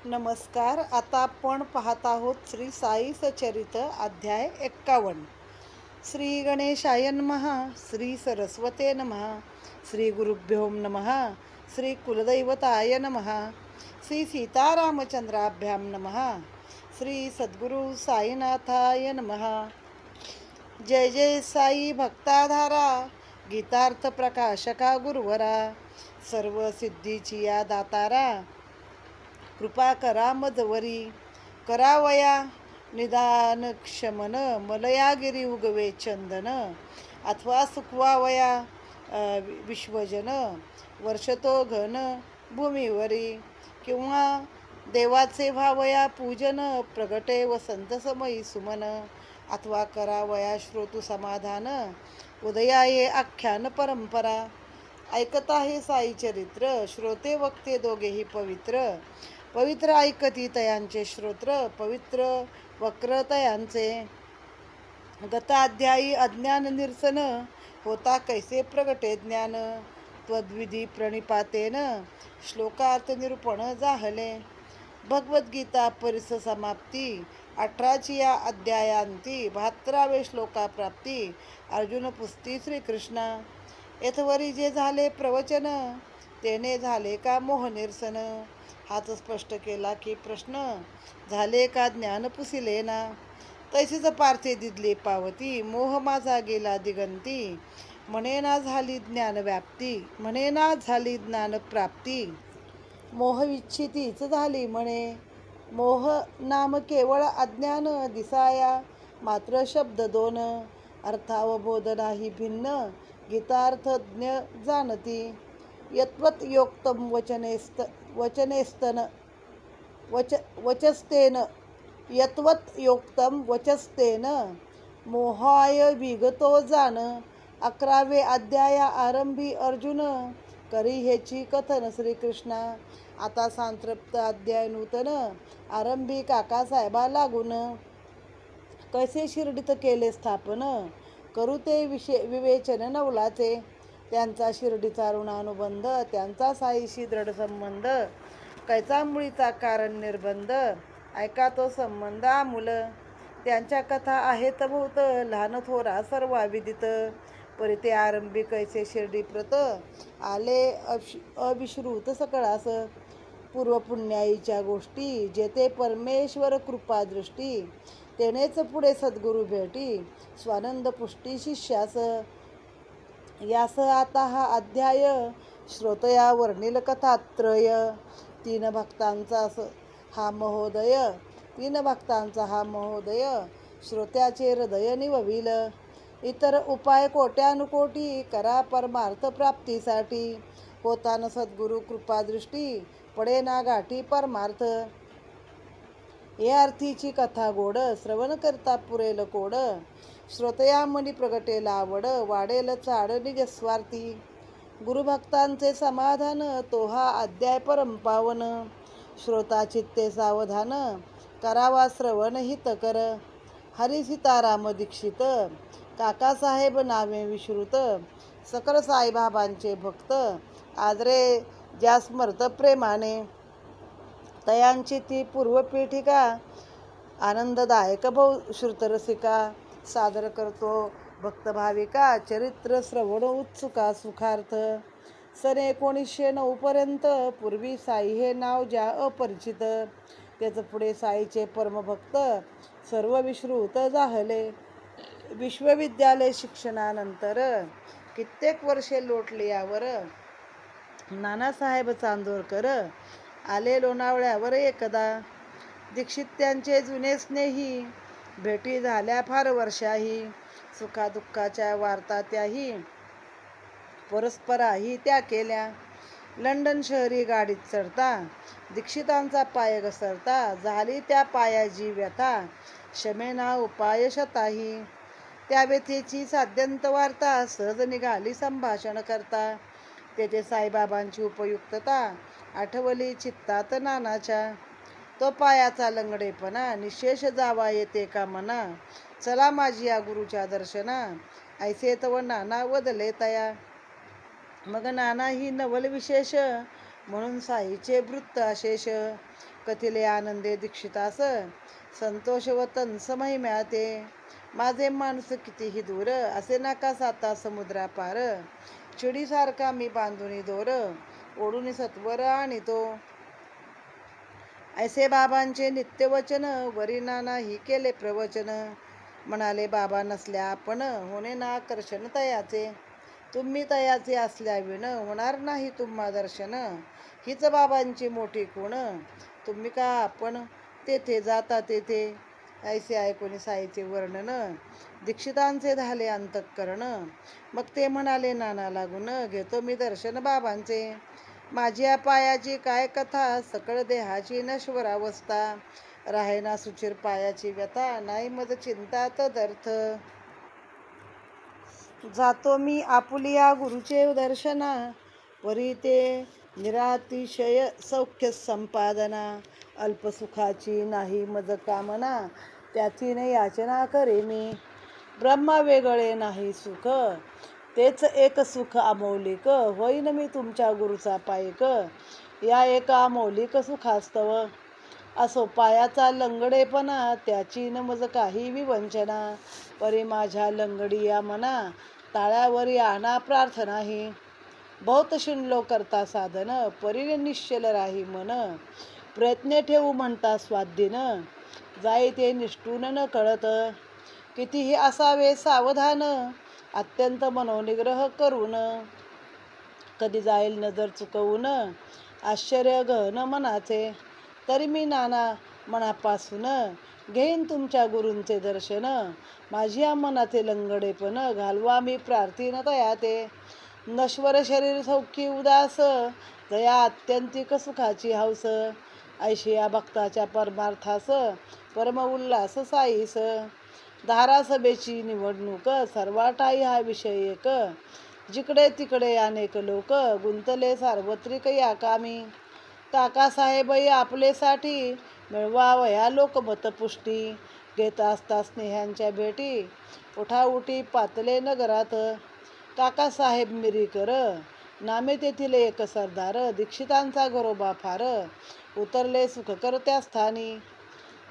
नमस्कार. आता आपण पाहत आहोत श्री साई सचरित अध्याय 51. श्री गणेशाय नमः. श्री सरस्वते नमः. श्री गुरुभ्यो नमः. श्री कुलदैवताय नमः. श्री सीतारामचंद्राभ्यां नमः. श्री सद्गुरु साईनाथाय नमः. जय जय साई भक्ताधारा, गीतार्थ प्रकाशका गुरुवरा, सर्व सिद्धीची या दातारा, कृपा करा मजवरी. करावया निदान क्षमन, मलयागिरी उगवे चंदन, अथवा सुखवावया विश्वजन, वर्षतो घन भूमीवरी. किंवा देवाचे भावया पूजन, प्रगटे वसंत समयी सुमन, अथवा करावया श्रोतू समाधान, उदयाये आख्यान परंपरा. ऐकत आहे साई चरित्र, श्रोते वक्ते दोघेही पवित्र. पवित्र ऐकती तयांचे श्रोत्र, पवित्र वक्र तयांचे. गताध्यायी अज्ञान निरसन, होता कैसे प्रगटे ज्ञान. त्वद्विधी प्रणिपातेन, श्लोकार्थ निरूपण जाहले. भगवद्गीता परिस समाप्ती, 18 या अध्यायांती. 72 श्लोका प्राप्ती. अर्जुन पुस्ती श्रीकृष्णा. येथवरी जे झाले प्रवचन, तेने झाले का मोह निरसन. हाच स्पष्ट केला की प्रश्न, झाले का ज्ञान पुसिले ना. तैसेच पार्थे दिदले पावती, मोह माझा गेला दिगंती. म्हणे ना झाली ज्ञान व्याप्ती, म्हणे ना झाली ज्ञान प्राप्ती. मोह विच्छितीच झाली म्हणे. मोह नाम केवळ अज्ञान, दिसाया मात्र शब्द दोन. अर्थावबोध नाही भिन्न, गीतार्थज्ञ जाणती. यत्वत योक्तम वचस्तेन, यत्वत योक्तम वचस्तेन, मोहाय विगतो जाण. 11वे अध्याय आरंभी अर्जुन, करी ह्याची कथन श्रीकृष्णा. आता संतप्त अध्याय नूतन, आरंभी काकासाहेबा लागून. कैसे शिर्डीत केले स्थापन, करू ते विवेचन नवलाचे. त्यांचा शिर्डीचा ऋणानुबंध, त्यांचा साईशी दृढ संबंध. कैचा मुळीचा कारण निर्बंध, ऐका तो संबंध आमूल. त्यांच्या कथा आहेत बहुत, लहान थोरा सर्वा विदित. परिते आरंभी कैसे शिर्डी प्रत, आले अविश्रुत सकळास. पूर्वपुण्याईच्या गोष्टी, जेथे परमेश्वर कृपा दृष्टी. तेनेच पुढे सद्गुरु भेटी, स्वानंद पुष्टी शिष्यास. यास आता हा अध्याय, श्रोतया वर्णिल कथात्रय. 3 भक्तांचा हा महोदय, 3 भक्तांचा हा महोदय, श्रोत्याचे हृदय निवविल. इतर उपाय कोट्यानुकोटी, करा परमार्थ प्राप्तीसाठी. होतान सद्गुरु कृपादृष्टी, पडे ना गाठी परमार्थ. हे अर्थीची कथा गोड, श्रवण करता पुरेल कोड. श्रोतयामनी प्रगटेल आवड, वाढेल चाड निजस्वार्थी. गुरुभक्तांचे समाधान, तो हा अध्याय परमपावन. श्रोता चित्ते सावधान, करावा श्रवण हितकर. हरी सीताराम दीक्षित, काकासाहेब नावे विश्रुत. सकल साईबाबांचे भक्त, आदरे ज्या स्मरत प्रेमाने. तयांची ती पूर्वपीठिका, आनंददायक श्रुतरसिका. सादर करतो भक्तभाविका, चरित्र श्रवण उत्सुका सुखार्थ. सन 1909 पर्यंत पूर्वी साई हे नाव ज्या अपरिचित. त्याच पुढे साईचे परमभक्त सर्व विश्रुत जाहले. विश्वविद्यालय शिक्षणानंतर कित्येक वर्षे लोटले यावर, नानासाहेब चांदोरकर आले लोणावळ्यावर एकदा. दीक्षित त्यांचे जुने स्नेही, भेटी झाल्या फार वर्षाही. सुखादुःखाच्या वार्ता त्याही, परस्पराही त्या केल्या. लंडन शहरी गाडीत चढता, दीक्षितांचा पाय घसरता. झाली त्या पायाची व्यथा, क्षमेना उपाय शताही. त्या व्यथेची साध्यंत वार्ता, सहज निघाली संभाषण करता. तेथे साईबाबांची उपयुक्तता, आठवली चित्तात नानाच्या. तो पायाचा लंगडेपणा, निशेष जावा येते का मना. चला माझी या गुरुच्या दर्शना, ऐसे तव नाना वदले तया. मग नाना ही नवल विशेष, म्हणून साईचे वृत्त अशेष कथिले आनंदे दीक्षितास संतोष व तंस महिम्या ते माझे माणूस कितीही दूर असे नका साता समुद्रा पार चिडीसारखा मी बांधुनी दोर ओढून सत्वर आणि तो ऐसे बाबांचे नित्यवचन वरी नानाही केले प्रवचन म्हणाले बाबा नसल्या आपण होणे ना आकर्षण तयाचे तुम्ही तयाचे असल्याविण होणार नाही तुम्हा दर्शन हीच बाबांची मोठी खूण तुम्ही का आपण तेथे जाता तेथे ऐसे ऐकून साईचे वर्णन दीक्षितांचे झाले अंतःकरण मग ते म्हणाले नाना लागून घेतो मी दर्शन बाबांचे माझी या पायाची काय कथा सकळ देहाची नश्वर अवस्था राहेना सुचिर पायाची व्यथा नाही मज चिंता तदर्थ जातो मी आपुलिया गुरुचे दर्शना परी ते निरातिशय सौख्य संपादना अल्पसुखाची नाही मज कामना त्याची न याचना करे मी ब्रह्मा वेगळे नाही सुख तेच एक सुख अमौलिक होईन मी तुमच्या गुरुचा पायक या एका अमौलिक सुखास्तव असो पायाचा लंगडेपणा त्याची न मज काही विवंचना परी माझ्या लंगडी या मना ताळ्यावरी आणा प्रार्थना ही बहुत शिणलो करता साधन परी निश्चल राही मन प्रयत्न ठेवू म्हणता स्वाधीन जाई ते निष्ठून न कळत कितीही असावे सावधान अत्यंत मनोनिग्रह करून कधी जाईल नजर चुकवून आश्चर्य गहन मनाचे तरी मी नाना मनापासून घेईन तुमच्या गुरूंचे दर्शन माझी या मनाचे लंगडेपण घालवा मी प्रार्थीन तयाते नश्वर शरीर सौख्य उदास दया आत्यंतिक सुखाची हौस ऐशी या भक्ताच्या परमार्थास परम उल्हास साईस धारासभेची निवडणूक सर्वाटाई हा विषय एक जिकडे तिकडे अनेक लोक गुंतले सार्वत्रिक या कामी काकासाहेबही आपलेसाठी मिळवावया लोकमतपुष्टी घेत असता स्नेहांच्या भेटी उठाउठी पातले नगरात काकासाहेब मिरीकर नामे तेथील एक सरदार दीक्षितांचा घरोबा फार उतरले सुखकर त्या स्थानी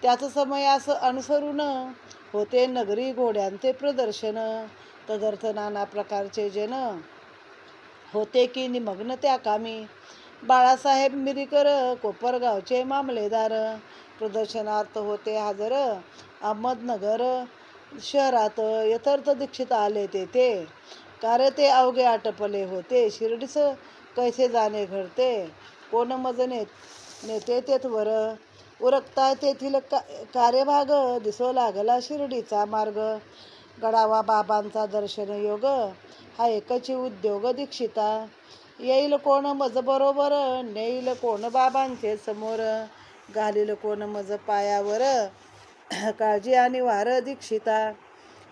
त्याच समयास अनुसरून होते नगरी घोड्यांचे प्रदर्शन तदर्थ नाना प्रकारचे जन होते की निमग्न त्या कामी बाळासाहेब मिरीकर कोपरगावचे मामलेदार प्रदर्शनार्थ होते हजर अहमदनगर शहरात यथार्थ दीक्षित आले तेथे कार्य ते अवघे आटपले होते शिर्डीस कैसे जाणे घडते कोण मज नेते तेथवर उरकता तेथील कार्यभाग दिसू लागला शिर्डीचा मार्ग गडावा बाबांचा दर्शन योग हा एकची उद्योग दीक्षिता येईल कोण मज बरोबर नेईल कोण बाबांचे समोर घालील कोण मज पायावर काळजी आणि वार दीक्षिता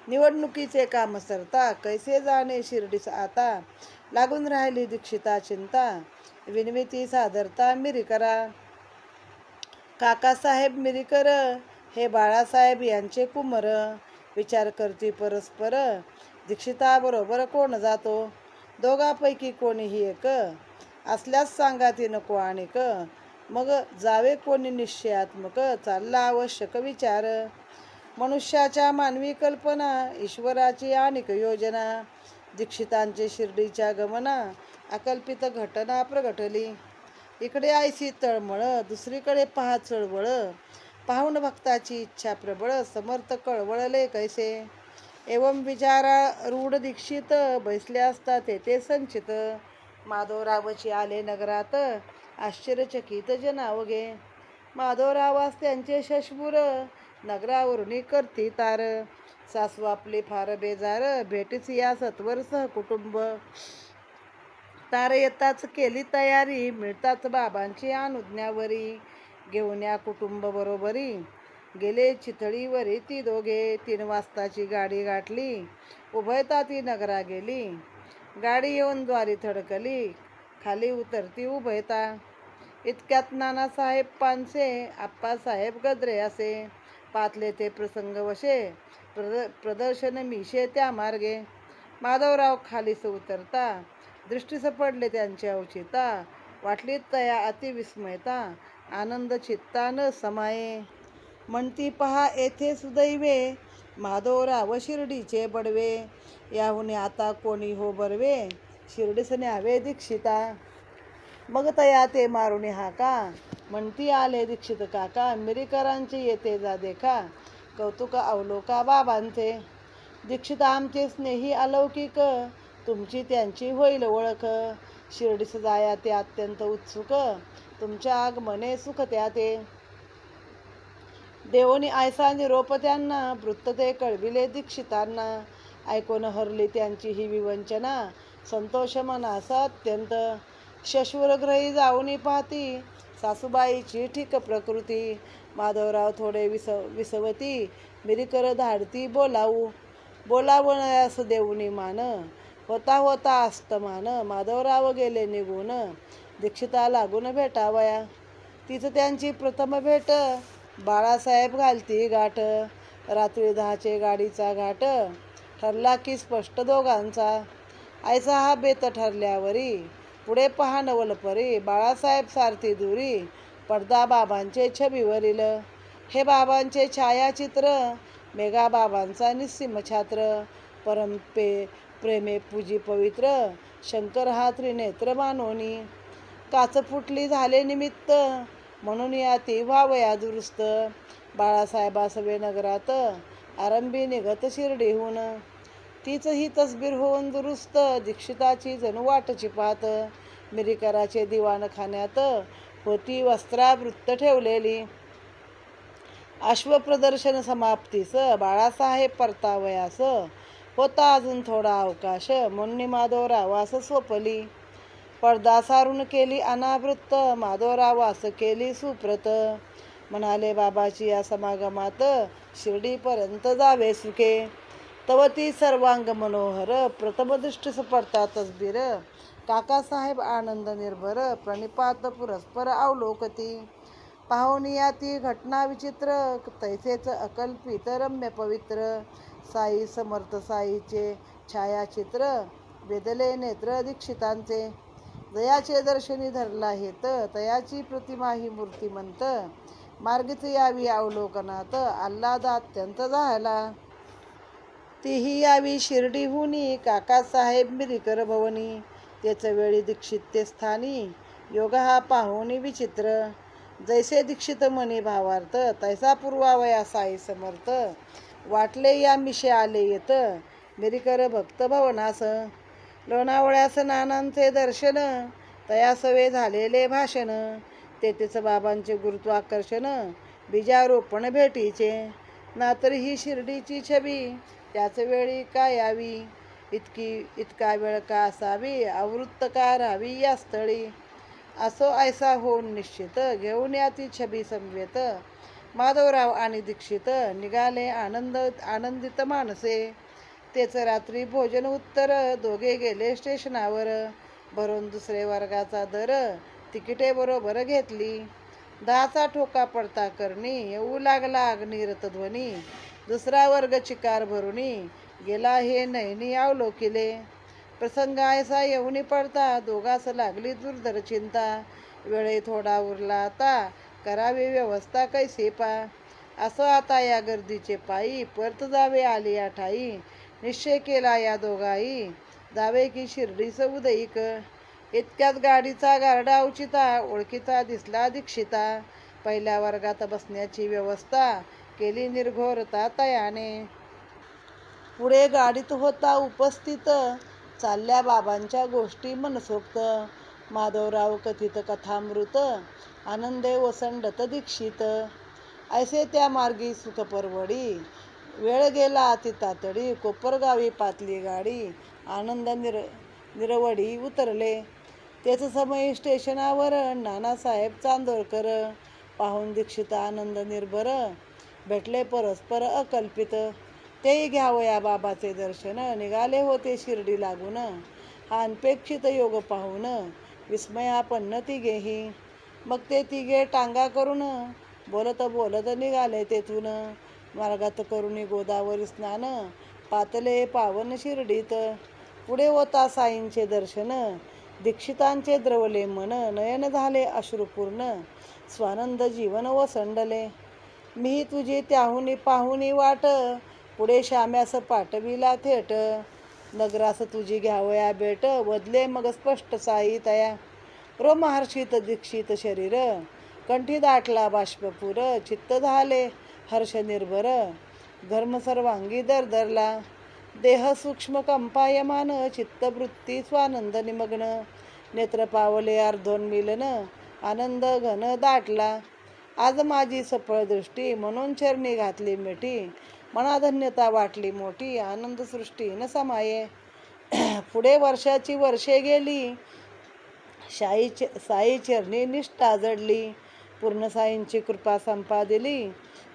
निवडणुकीचे काम सरता कैसे जाणे शिर्डीस आता लागून राहिली दीक्षिता चिंता विनविती सादरता मिरीकरा काकासाहेब मिरीकर हे बाळासाहेब यांचे कुमर विचार करती परस्पर दीक्षिता बरोबर कोण जातो दोघांपैकी कोणीही एक असल्यास सांगा ती नको आणिक मग जावे कोणी निश्चयात्मक चालला आवश्यक विचार मनुष्याच्या मानवी कल्पना ईश्वराची अनेक योजना दीक्षितांचे शिर्डीच्या गमना अकल्पित घटना प्रगटली इकडे आयसी तळमळ दुसरीकडे पहा चळवळ पाहून भक्ताची इच्छा प्रबळ समर्थ कळवळले कैसे एवं विचारा रूढ दीक्षित बैसले असता तेथे संचित माधवरावची आले नगरात आश्चर्यचकित जनावगे माधवरावास त्यांचे शशपूर नगरावरून करती तार सासू आपली फार बेजार भेटीच या सत्वर सहकुटुंब तार येताच केली तयारी मिळताच बाबांची अनुज्ञावरी घेऊन या कुटुंब बरोबरी गेले चितळीवरी ती दोघे 3 वाजताची गाडी गाठली उभयता ती नगरा गेली गाडी येऊन द्वारी थडकली खाली उतरती उभयता इतक्यात नानासाहेब पानसे आप्पासाहेब गद्रे असे पातले ते प्रसंग वशे प्रदर्शन मिशे त्या मार्गे माधवराव खालीस उतरता दृष्टीस पडले त्यांचे औचिता वाटली तया अतिविस्मयता, आनंद चित्तान समाये. म्हणती पहा येथे सुदैवे, माधवराव शिर्डीचे बडवे. याहून आता कोणी हो बरवे, शिर्डीस न्यावे दीक्षिता. मग तया ते मारुनी हाका, म्हणती आले दीक्षित काका. मिरीकरांचे येते जा देखा, कौतुक अवलोका बाबांचे. दीक्षित आमचे स्नेही अलौकिक, तुमची त्यांची होईल ओळख. शिर्डीस जाया ते अत्यंत उत्सुक, तुमच्या आगमने सुख त्या ते. देवोनी आयसा निरोप त्यांना, वृत्त ते कळविले दीक्षितांना. ऐकून हरली त्यांची ही विवंचना, संतोष मनासा अत्यंत. शशुरग्रही जाऊनी पाहती, सासूबाईची ठीक प्रकृती. माधवराव थोडे विसवती, मिरीकर धाडती बोलावण्यास देऊनी मान. होता होता अस्तमान, माधवराव गेले निघून. दीक्षिता लागून भेटावया, तीच त्यांची प्रथम भेट. बाळासाहेब घालती गाठ, रात्री 10चे गाडीचा घाट. ठरला की स्पष्ट दोघांचा, ऐसा हा बेत ठरल्यावरी. पुढे पहा नवलपरी, बाळासाहेब सारथी दुरी. पडदा बाबांचे छबीवरील, हे बाबांचे छायाचित्र. मेघा बाबांचा निस्सीम छात्र, प्रेमे पूजी पवित्र. शंकर हा त्रिनेत्र मानोनी, काच फुटली झाले निमित्त. म्हणून या ती व्हावया दुरुस्त. बाळासाहेबास नगरात, आरंभी निघत शिर्डीहून. तीच ही तसबीर होऊन दुरुस्त, दीक्षिताची जणू वाटची पात. मिरीकराचे दिवाणखान्यात, होती वस्त्रावृत्त ठेवलेली. अश्वप्रदर्शन समाप्तीस, बाळासाहेब परतावयास. होता अजून थोडा अवकाश, म्हणून माधवरावास सोपली. पडदा सारून केली अनावृत्त, माधवरावास केली सुप्रत. म्हणाले बाबाची या समागमात, शिर्डीपर्यंत जावे सुखे. तव ती सर्वांग मनोहर, प्रथम दृष्टीस पडता तसबीर. काकासाहेब आनंद निर्भर, प्रणिपात पुरस्पर अवलोकती. पाहुनिया ती घटना विचित्र, तैसेच अकल्पित रम्य पवित्र. साई समर्थ साईचे छायाचित्र, वेदले नेत्र दीक्षितांचे. जयाचे दर्शनी धरला हेत, तयाची प्रतिमा ही मूर्तिमंत. मार्गीच यावी अवलोकनात, आल्हाद अत्यंत झाला. तीही यावी शिर्डीहुनी, काकासाहेब मिरीकर भवनी. तेच वेळी दीक्षित ते स्थानी, योग हा पाहुनी विचित्र. जैसे दीक्षित मनी भावार्थ, तैसा पूर्वावया साई समर्थ. वाटले या मिशे आले येत, मिरीकर भक्त भवनास. लोणावळ्यास नानांचे दर्शन, तयासवे झालेले भाषण. तेथेच बाबांचे गुरुत्वाकर्षण, बीजारोपण भेटीचे. नातर ही शिर्डीची छबी, त्याच वेळी का यावी. इतका वेळ का असावी, आवृत्त का राहावी या स्थळी. असो ऐसा होऊन निश्चित, घेऊन या ती छबी समवेत. माधवराव आणि दीक्षित निघाले आनंदित मानसे. तेच रात्री भोजन उत्तर, दोघे गेले स्टेशनावर. भरून दुसरे वर्गाचा दर, तिकिटे बरोबर घेतली. 10चा ठोका पडता करणी, येऊ लागला अग्निरथ ध्वनी. दुसरा वर्ग चिकार भरुनी, गेला हे नयनी अवलोकिले. प्रसंग ऐसा येऊनी पडता, दोघास लागली दुर्धर चिंता. वेळ थोडा उरला आता, करावी व्यवस्था कैसे पा. असं आता या गर्दीचे पायी, परत जावे आली या ठाई. निश्चय केला या दोघाई, जावे की शिर्डीस उदयिक. इतक्यात गाडीचा गारडा उचिता, ओळखीचा दिसला दीक्षिता. पहिल्या वर्गात बसण्याची व्यवस्था, केली निर्घोरता तयाने. पुढे गाडीत होता उपस्थित, चालल्या बाबांच्या गोष्टी मनसोक्त. माधवराव कथित कथामृत, आनंदे ओसंडत दीक्षित. ऐसे त्या मार्गी सुख परवडी, वेळ गेला अति तातडी. कोपरगावी पातली गाडी, आनंद निरवडी उतरले. तेच समयी स्टेशनावर, नानासाहेब चांदोरकर. पाहून दीक्षित आनंद निर्भर, भेटले परस्पर अकल्पित. तेही घ्यावया बाबाचे दर्शन, निघाले होते शिर्डी लागून. हा अनपेक्षित योग पाहून, विस्मयापन्न तिघेही. मग ते तिघे टांगा करून, बोलत बोलत निघाले तेथून. मार्गात करुणी गोदावरी स्नान, पातले पावन शिर्डीत. पुढे होता साईंचे दर्शन, दीक्षितांचे द्रवले मन, नयन झाले अश्रुपूर्ण, स्वानंद जीवन वसंडले. मी तुझी त्याहुनी पाहुनी वाट, पुढे श्याम्यास पाठविला थेट. नगरास तुझी घ्यावया भेट, वदले मग स्पष्ट साई तया. रोमहर्षित दीक्षित शरीर, कंठी दाटला बाष्पपूर, चित्त झाले हर्ष निर्भर, धर्म सर्वांगी दरदरला. देह सूक्ष्म कंपायमान, चित्तवृत्ती स्वानंद निमग्न, नेत्र पावले अर्धोन्मिलन, आनंद घन दाटला. आज माझी सफळ दृष्टी, म्हणून चरणी घातली मिठी, मना धन्यता वाटली मोठी, आनंद सृष्टी न समाये. पुढे वर्षाची वर्षे गेली, साई चरणी निष्ठा जडली, पूर्ण साईंची कृपा संपादिली,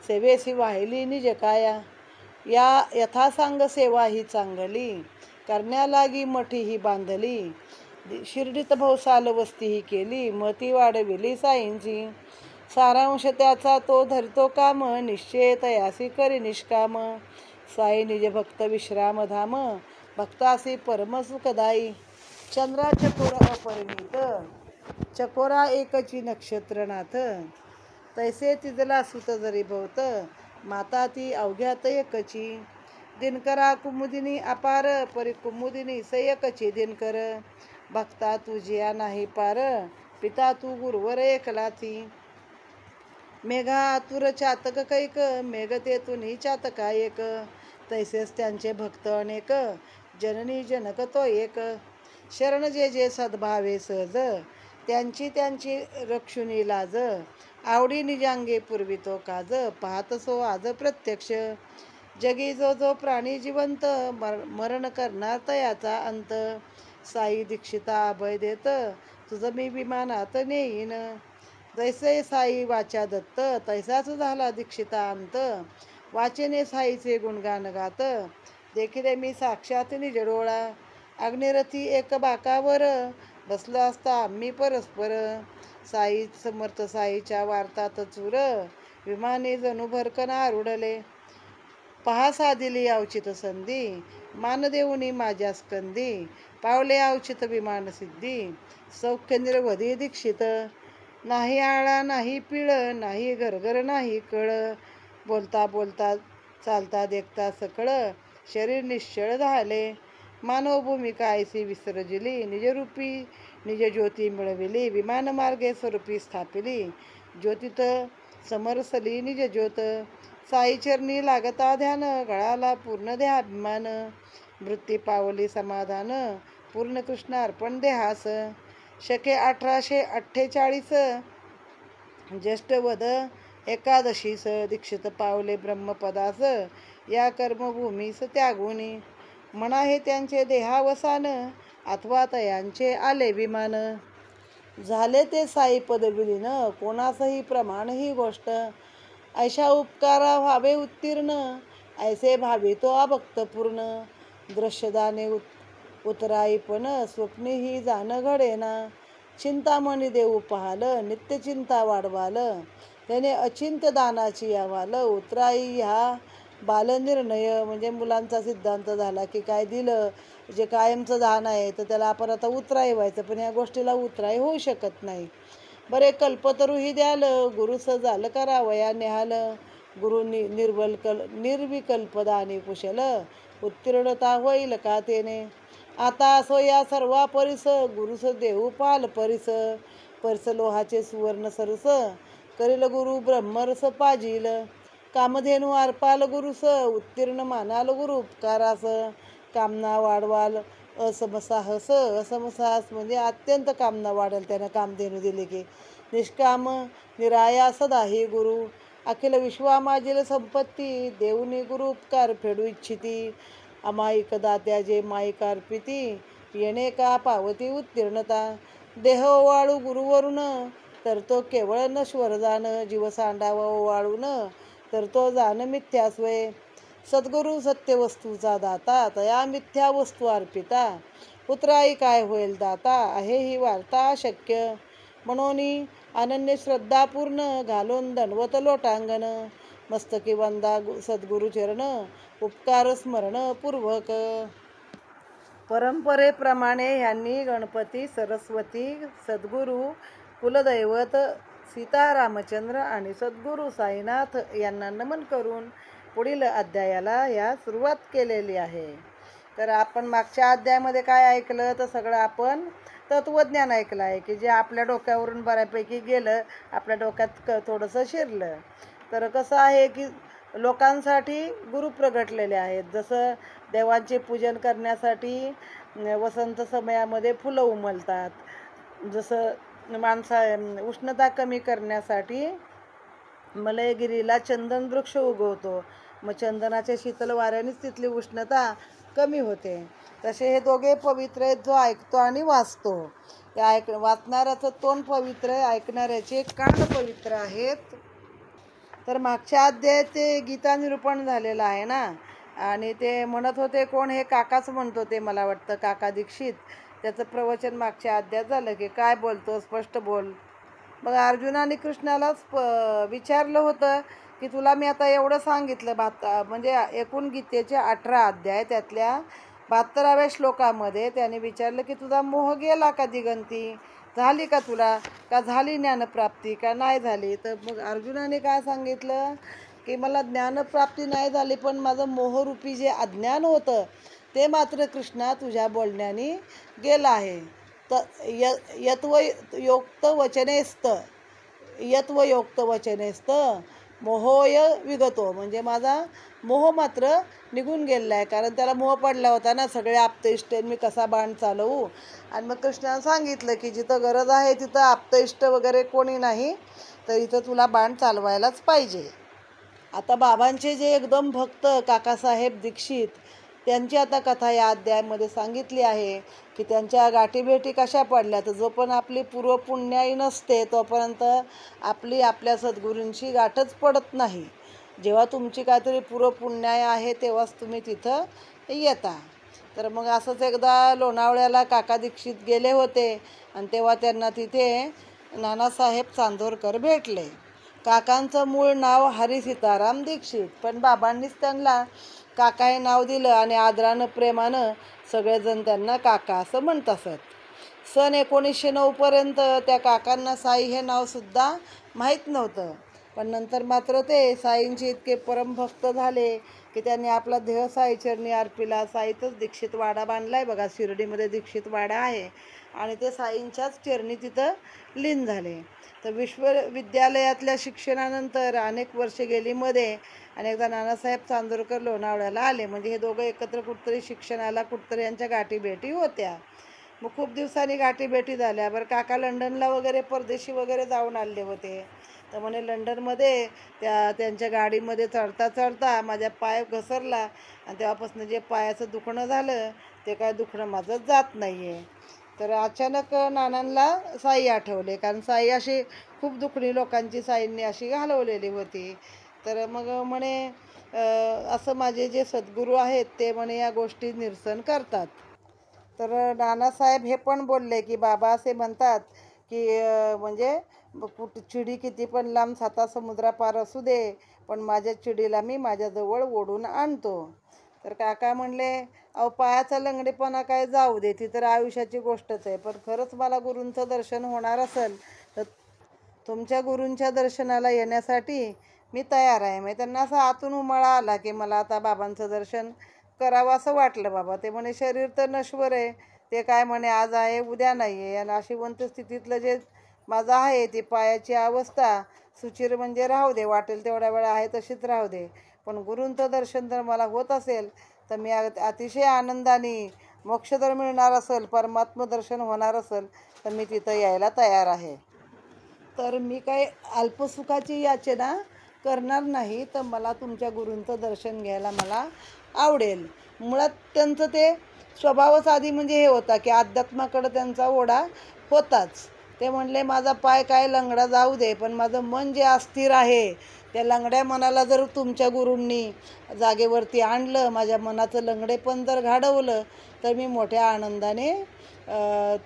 सेवेसी वाहिली निज काया. या यथासांग सेवा ही चांगली, करण्यालागी मठी ही बांधली, शिर्डीत भवसाल वस्ती ही केली, मती वाढविली साईंची. सारांश त्याचा तो धरतो काम, निश्चय तयासी करी निष्काम. साई निज भक्त विश्रामधाम, भक्तासी परम सुखदायी. चंद्रा चकोर अपरिमित, चकोरा एकची नक्षत्रनाथ, तैसे तिजला सुत जरी भवत, माता ती अवघ्यात एकची. दिनकरा कुमुदिनी अपार, परी कुमुदिनी सयकची दिनकर, भक्ता तुझिया नाही पार, पिता तू गुरुवर एकलाची. मेघा आतुर चातक कैक, मेघ तेथूनही चातका एक, तैसेच त्यांचे भक्त अनेक, जननी जनक तो एक. शरण जे जे सद्भावे सहज, त्यांची त्यांची रक्षुनी लाज, आवडी निजांगे पूर्वी तो काज, पाहतसो आज प्रत्यक्ष. जगी जो जो प्राणी जिवंत, मरण करणार तयाचा अंत. साई दीक्षिता अभय देत, तुझं मी विमानात नेईन. जैसे साई वाचा दत्त, तैसाच झाला दीक्षिता अंत. वाचेने साईचे गुणगान गात, देखिले मी साक्षात निज डोळा. अग्निरथी एक बाकावर, बसलो असता आम्ही परस्पर. साई समर्थ साईच्या वार्तात चूर, विमाने जणू भरकन आरुडले. पहा साधिली अवचित संधी, मान देऊनी माझ्या स्कंदी, पावले अवचित विमान सिद्धी, सौख्य निर्वधी दीक्षित. नाही आळा नाही पिळ, नाही गरगर नाही कळ, बोलता बोलता चालता देखता सकळ, शरीर निश्चळ झाले. मानव भूमिका ऐसी विसर्जिली, निजरूपी निज ज्योती मिळविली, विमान मार्गे स्वरूपी स्थापिली, ज्योतीत समरसली निज ज्योत. साई चरणी लागता ध्यान, गळाला पूर्ण देहाभिमान, वृत्ती पावली समाधान, पूर्ण कृष्णार्पण देहास. शके 1848, ज्येष्ठ वद एकादशीस, दीक्षित पावले ब्रह्मपदास, या कर्मभूमीस त्यागुनी. म्हणा हे त्यांचे देहावसान, अथवा तयांचे आले विमान. झाले ते साई पद विलीन, कोणासही प्रमाण ही गोष्ट. ऐशा उपकारा व्हावे उत्तीर्ण, ऐसे भावी तो अभक्त पूर्ण. दृश्यदाने उतराईपण, स्वप्नी ही जाण घडेना. चिंतामणी देऊ पाहाल, नित्यचिंता वाढवाल, त्याने अचिंत्य दानाची अहवाल. उतराई ह्या बालनिर्णय, म्हणजे मुलांचा सिद्धांत झाला की काय दिलं जे कायमचं दान आहे तर त्याला आपण आता उतराई व्हायचं, पण ह्या गोष्टीला उतराई होऊ शकत नाही. बरे कल्पतरूही द्याल, गुरुस झालं करावया निहाल. गुरु निर्विकल्प दानी कुशल, उत्तीर्णता होईल का तेने. आता असो या सर्वा परिस, गुरुस देऊ पाल परिस. परिस लोहाचे सुवर्ण सरस, करील गुरु ब्रह्मरस पाजील. कामधेनू अर्पाल गुरुस, उत्तीर्ण मानाल गुरु उपकारास. कामना वाढवाल असमसाहस, असमसाहस म्हणजे अत्यंत कामना वाढेल त्यानं कामधेनू दिले की. निष्काम निराया सदाही गुरु, अखिल विश्वामाजील संपत्ती. देऊनी गुरु उपकार फेडू इच्छिती, अमायिक दात्या जे माईक अर्पिती. येणे का पावती उत्तीर्णता, देह ओवाळू गुरुवरून, तर तो केवळ नश्वर जाण. जीव सांडावा ओवाळून, तर तो जाण मिथ्यास्वय. सद्गुरु सत्यवस्तूचा दाता, तया मिथ्या वस्तू अर्पिता. उतराई काय होईल दाता, आहे ही वार्ता अशक्य. म्हणून अनन्य श्रद्धापूर्ण, घालून दंडवत लोटांगण. मस्तकी वंदा सद्गुरुचरण, उपकार स्मरण पूर्वक. परंपरेप्रमाणे ह्यांनी गणपती, सरस्वती, सद्गुरू, कुलदैवत सीतारामचंद्र आणि सद्गुरू साईनाथ यांना नमन करून पुढील अध्यायाला या सुरुवात केलेली आहे. तर आपण मागच्या अध्यायामध्ये काय ऐकलं, तर सगळं आपण तत्वज्ञान ऐकलं आहे की जे आपल्या डोक्यावरून बऱ्यापैकी गेलं, आपल्या डोक्यात थोडंसं शिरलं. तर कसं आहे की लोकांसाठी गुरु प्रगटलेले आहेत. जसं देवांचे पूजन करण्यासाठी वसंत समयामध्ये फुलं उमलतात, जसं उष्णता कमी करण्यासाठी मलयगिरीला चंदन वृक्ष उगवतो, मग चंदनाच्या शीतल वाऱ्यानेच तिथली उष्णता कमी होते. तसे हे दोघे पवित्र आहेत, जो ऐकतो आणि वाचतो. या वाचणाऱ्याचं तोंड पवित्र आहे, ऐकणाऱ्याचे कान पवित्र आहेत. तर मागच्या अध्यायात ते गीता निरूपण झालेलं आहे ना, आणि ते म्हणत होते, कोण हे काकाच म्हणतो ते, मला वाटतं काका दीक्षित, त्याचं प्रवचन मागच्या अध्यायात झालं की काय बोलतो, स्पष्ट बोल. मग अर्जुनाने कृष्णालाच विचारलं होतं की तुला मी आता एवढं सांगितलं, म्हणजे एकूण गीतेचे 18 अध्याय, त्यातल्या 72व्या श्लोकामध्ये त्याने विचारलं की तुझा मोह गेला का दिगंती, झाली का तुला, का झाली ज्ञानप्राप्ती का नाही झाली. तर मग अर्जुनाने काय सांगितलं की मला ज्ञानप्राप्ती नाही झाली, पण माझं मोहरूपी जे अज्ञान होतं ते मात्र कृष्णा तुझ्या बोलण्याने गेलं आहे. तर यत्वयोक्त वचनेस्त मोहोय विगतो, म्हणजे माझा मोह मात्र निघून गेलेला आहे. कारण त्याला मोह पडला होता ना, सगळे आप्तेष्ट मी कसा बाण चालवू. आणि मग कृष्णाने सांगितलं की जिथं गरज आहे तिथं आप्तेष्ट वगैरे कोणी नाही, तर इथं तुला बाण चालवायलाच पाहिजे. आता बाबांचे जे एकदम भक्त काकासाहेब दीक्षित, त्यांची आता कथा या अध्यायामध्ये सांगितली आहे की त्यांच्या गाठीभेटी कशा पडल्या. तर जो पण आपली पूर्वपुण्याई नसते तोपर्यंत आपल्या सद्गुरूंची गाठच पडत नाही. जेव्हा तुमची काहीतरी पूर्वपुण्याई आहे तेव्हाच तुम्ही तिथं येता. तर मग असंच एकदा लोणावळ्याला काका दीक्षित गेले होते आणि तेव्हा त्यांना तिथे नानासाहेब चांदोरकर भेटले. काकांचं मूळ नाव हरी सीताराम दीक्षित, पण बाबांनीच त्यांना काका हे नाव दिलं आणि आदरानं प्रेमानं सगळेजण त्यांना काका असं म्हणत असत. सन 1909 पर्यंत त्या काकांना साई हे नावसुद्धा माहीत नव्हतं. पण नंतर मात्र ते साईंचे इतके परमभक्त झाले की त्यांनी आपला देह साईचरणी अर्पिला. साईतच दीक्षित वाडा बांधला आहे बघा, शिर्डीमध्ये दीक्षित वाडा आहे, आणि ते साईंच्याच चरणी तिथं लीन झाले. तर विश्वविद्यालयातल्या शिक्षणानंतर अनेक वर्षे गेली मध्ये, आणि एकदा नानासाहेब चांदोरकर लोणावळ्याला आले. म्हणजे हे दोघं एकत्र कुठतरी शिक्षणाला कुठतरी यांच्या गाठीभेटी होत्या. मग खूप दिवसांनी गाठीभेटी झाल्या. बरं काका लंडनला वगैरे परदेशी वगैरे जाऊन आले होते. तर म्हणे लंडनमध्ये त्यांच्या गाडीमध्ये चढता चढता माझ्या पाय घसरला आणि तेव्हापासून जे पायाचं दुखणं झालं ते काय दुखणं माझं जात नाही आहे. तर अचानक नानांना साई आठवले, कारण साई अशी खूप दुखणी लोकांची साईंनी अशी घालवलेली होती. तर मग म्हणे असं माझे जे सद्गुरू आहेत ते म्हणे या गोष्टी निरसन करतात. तर नानासाहेब हे पण बोलले की बाबा असे म्हणतात की म्हणजे चिडी किती पण लांब 7 समुद्रापार असू दे, पण माझ्या चिडीला मी माझ्याजवळ ओढून आणतो. तर काका म्हणले, अहो पायाचा लंगडेपणा काय जाऊ दे, ती तर आयुष्याची गोष्टच आहे, पण खरंच मला गुरूंचं दर्शन होणार असेल तर तुमच्या गुरूंच्या दर्शनाला येण्यासाठी मी तयार आहे. मग त्यांना असा आतून उमळा आला की मला आता बाबांचं दर्शन करावं असं वाटलं. बाबा ते म्हणे शरीर तर नश्वर आहे, ते काय म्हणे आज आहे उद्या नाही आहे, आणि नाशिवंत स्थितीतलं जे माझं आहे ती पायाची अवस्था सुचिर म्हणजे राहू दे, वाटेल तेवढ्या वेळा आहे तशीच राहू दे, पण गुरूंचं दर्शन जर मला होत असेल तर मी अतिशय आनंदाने मोक्ष जर मिळणार असेल, परमात्म दर्शन होणार असेल तर मी तिथं यायला तयार आहे. तर मी काही अल्पसुखाची याचना करणार नाही, तर मला तुमच्या गुरूंचं दर्शन घ्यायला मला आवडेल. मुळात त्यांचं ते स्वभावच आधी म्हणजे हे होता की अध्यात्माकडं त्यांचा ओढा होताच. ते म्हणले माझा पाय काय लंगडा जाऊ दे, पण माझं मन जे अस्थिर आहे त्या लंगड्या मनाला जर तुमच्या गुरूंनी जागेवरती आणलं, माझ्या मनाचं लंगडेपण जर घाडवलं, तर मी मोठ्या आनंदाने